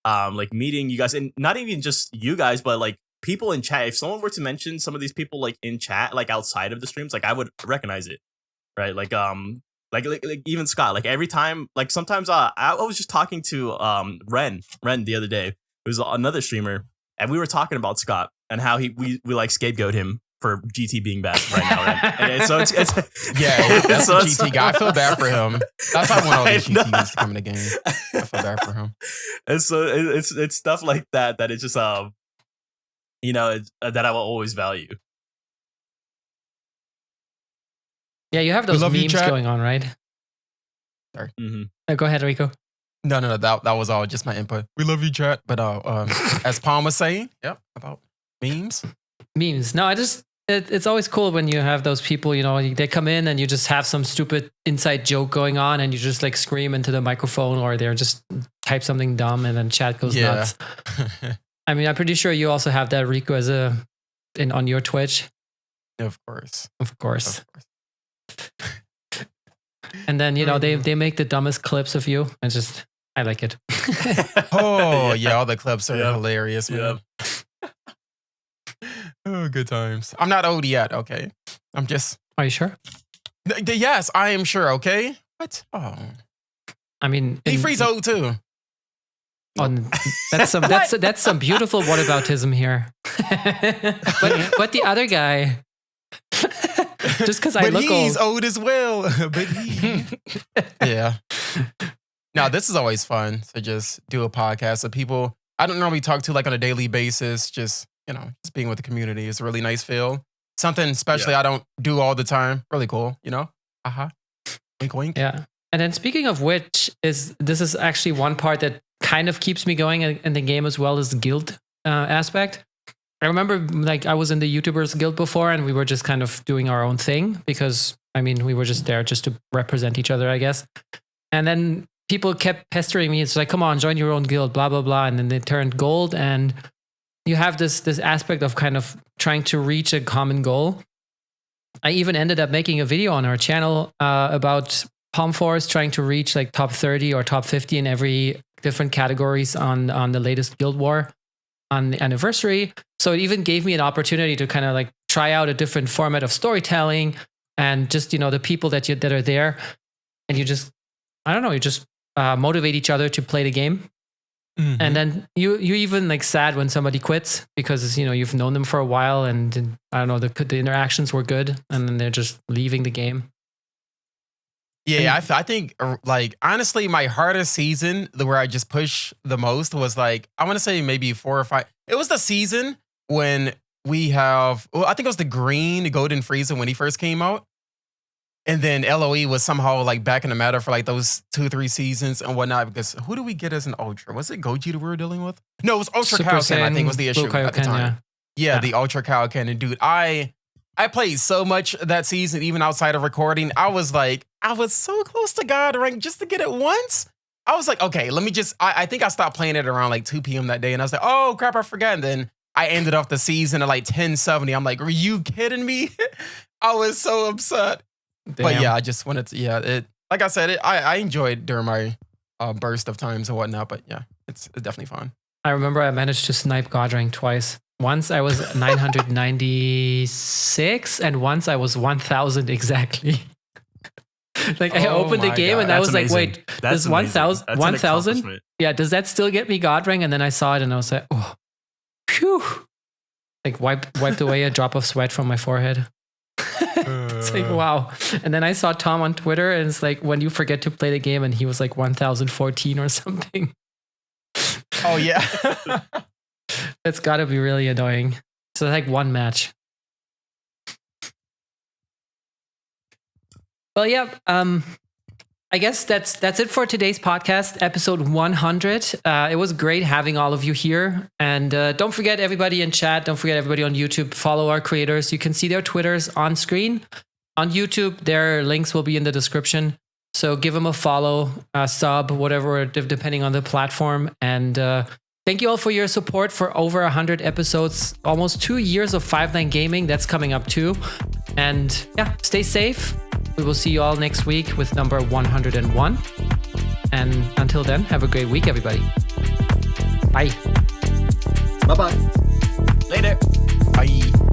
like meeting you guys, and not even just you guys, but like people in chat. If someone were to mention some of these people like in chat, like outside of the streams, like I would recognize it, right? Like even Scott, like every time, like sometimes I was just talking to Ren the other day, who's another streamer, and we were talking about Scott and how we like scapegoat him for GT being bad right now, right? And so it's yeah, that's so a GT guy. I feel bad for him. That's why I want all these GTs to come in the game. I feel bad for him. And so it's stuff like that it's just you know, that I will always value. Yeah, you have those memes going on, right? Sorry. Mm-hmm. Go ahead, Rico. No, that was all just my input. We love you, chat. But as Palm was saying, yep, about memes. No, it's always cool when you have those people, you know, they come in and you just have some stupid inside joke going on and you just like scream into the microphone, or they're just type something dumb and then chat goes nuts. I mean, I'm pretty sure you also have that, Rico, on your Twitch. Of course. And then, you know, they make the dumbest clips of you. I like it. Oh, yeah, all the clips are hilarious, man. Oh, good times. I'm not old yet, okay? I'm just... Are you sure? Yes, I am sure, okay? What? Oh. I mean... D-Free's old too. That's some beautiful whataboutism here. but the other guy... Just because I look old. But he's old as well. But he... Yeah. Now, this is always fun to just do a podcast of people I don't normally talk to like on a daily basis. Just, you know, just being with the community is a really nice feel. Something especially I don't do all the time. Really cool, you know? Wink, wink. Yeah. And then speaking of which, this is actually one part that kind of keeps me going in the game as well as the guild aspect. I remember like I was in the YouTubers Guild before and we were just kind of doing our own thing because, I mean, we were just there just to represent each other, I guess. And then people kept pestering me. It's like, come on, join your own guild, blah, blah, blah. And then they turned gold. And you have this aspect of kind of trying to reach a common goal. I even ended up making a video on our channel about Palm Force trying to reach like top 30 or top 50 in every different categories on the latest Guild War on the anniversary. So it even gave me an opportunity to kind of like try out a different format of storytelling and just, you know, the people that are there, and you just, I don't know, you just motivate each other to play the game. Mm-hmm. And then you even like sad when somebody quits because, you know, you've known them for a while and I don't know, the interactions were good and then they're just leaving the game. Yeah, I think like honestly, my hardest season where I just push the most was like, I want to say maybe 4 or 5. It was the season when I think it was the green Golden Frieza when he first came out. And then LOE was somehow like back in the meta for like those 2-3 seasons and whatnot. Because who do we get as an Ultra? Was it Goji that we were dealing with? No, it was Ultra Kaioken, I think was the issue at the time. Yeah, the Ultra Kaioken. And dude, I played so much that season, even outside of recording. I was so close to God rank just to get it once. I was like, okay, let me just, I think I stopped playing it around like 2 p.m. that day. And I was like, oh crap, I forgot. And then I ended off the season at like 1070. I'm like, are you kidding me? I was so upset. Damn. But yeah, I just wanted to, like I said, I enjoyed during my burst of times and whatnot. But yeah, it's definitely fun. I remember I managed to snipe God rank twice. Once I was 996 and once I was 1000 exactly. Like I opened the game and I was like, wait, this 1000? Yeah, does that still get me God rank? And then I saw it and I was like, oh, phew. Like wiped away a drop of sweat from my forehead. It's like, wow. And then I saw Tom on Twitter and it's like, when you forget to play the game, and he was like 1014 or something. Oh yeah. That's gotta be really annoying. So like one match. Well, yeah. I guess that's it for today's podcast, episode 100. It was great having all of you here. And don't forget everybody in chat. Don't forget everybody on YouTube. Follow our creators. You can see their Twitters on screen. On YouTube, their links will be in the description. So give them a follow, sub, whatever, depending on the platform. And thank you all for your support for over 100 episodes, almost 2 years of 5-9 Gaming. That's coming up too. And yeah, stay safe. We will see you all next week with number 101. And until then, have a great week, everybody. Bye. Bye-bye. Later. Bye.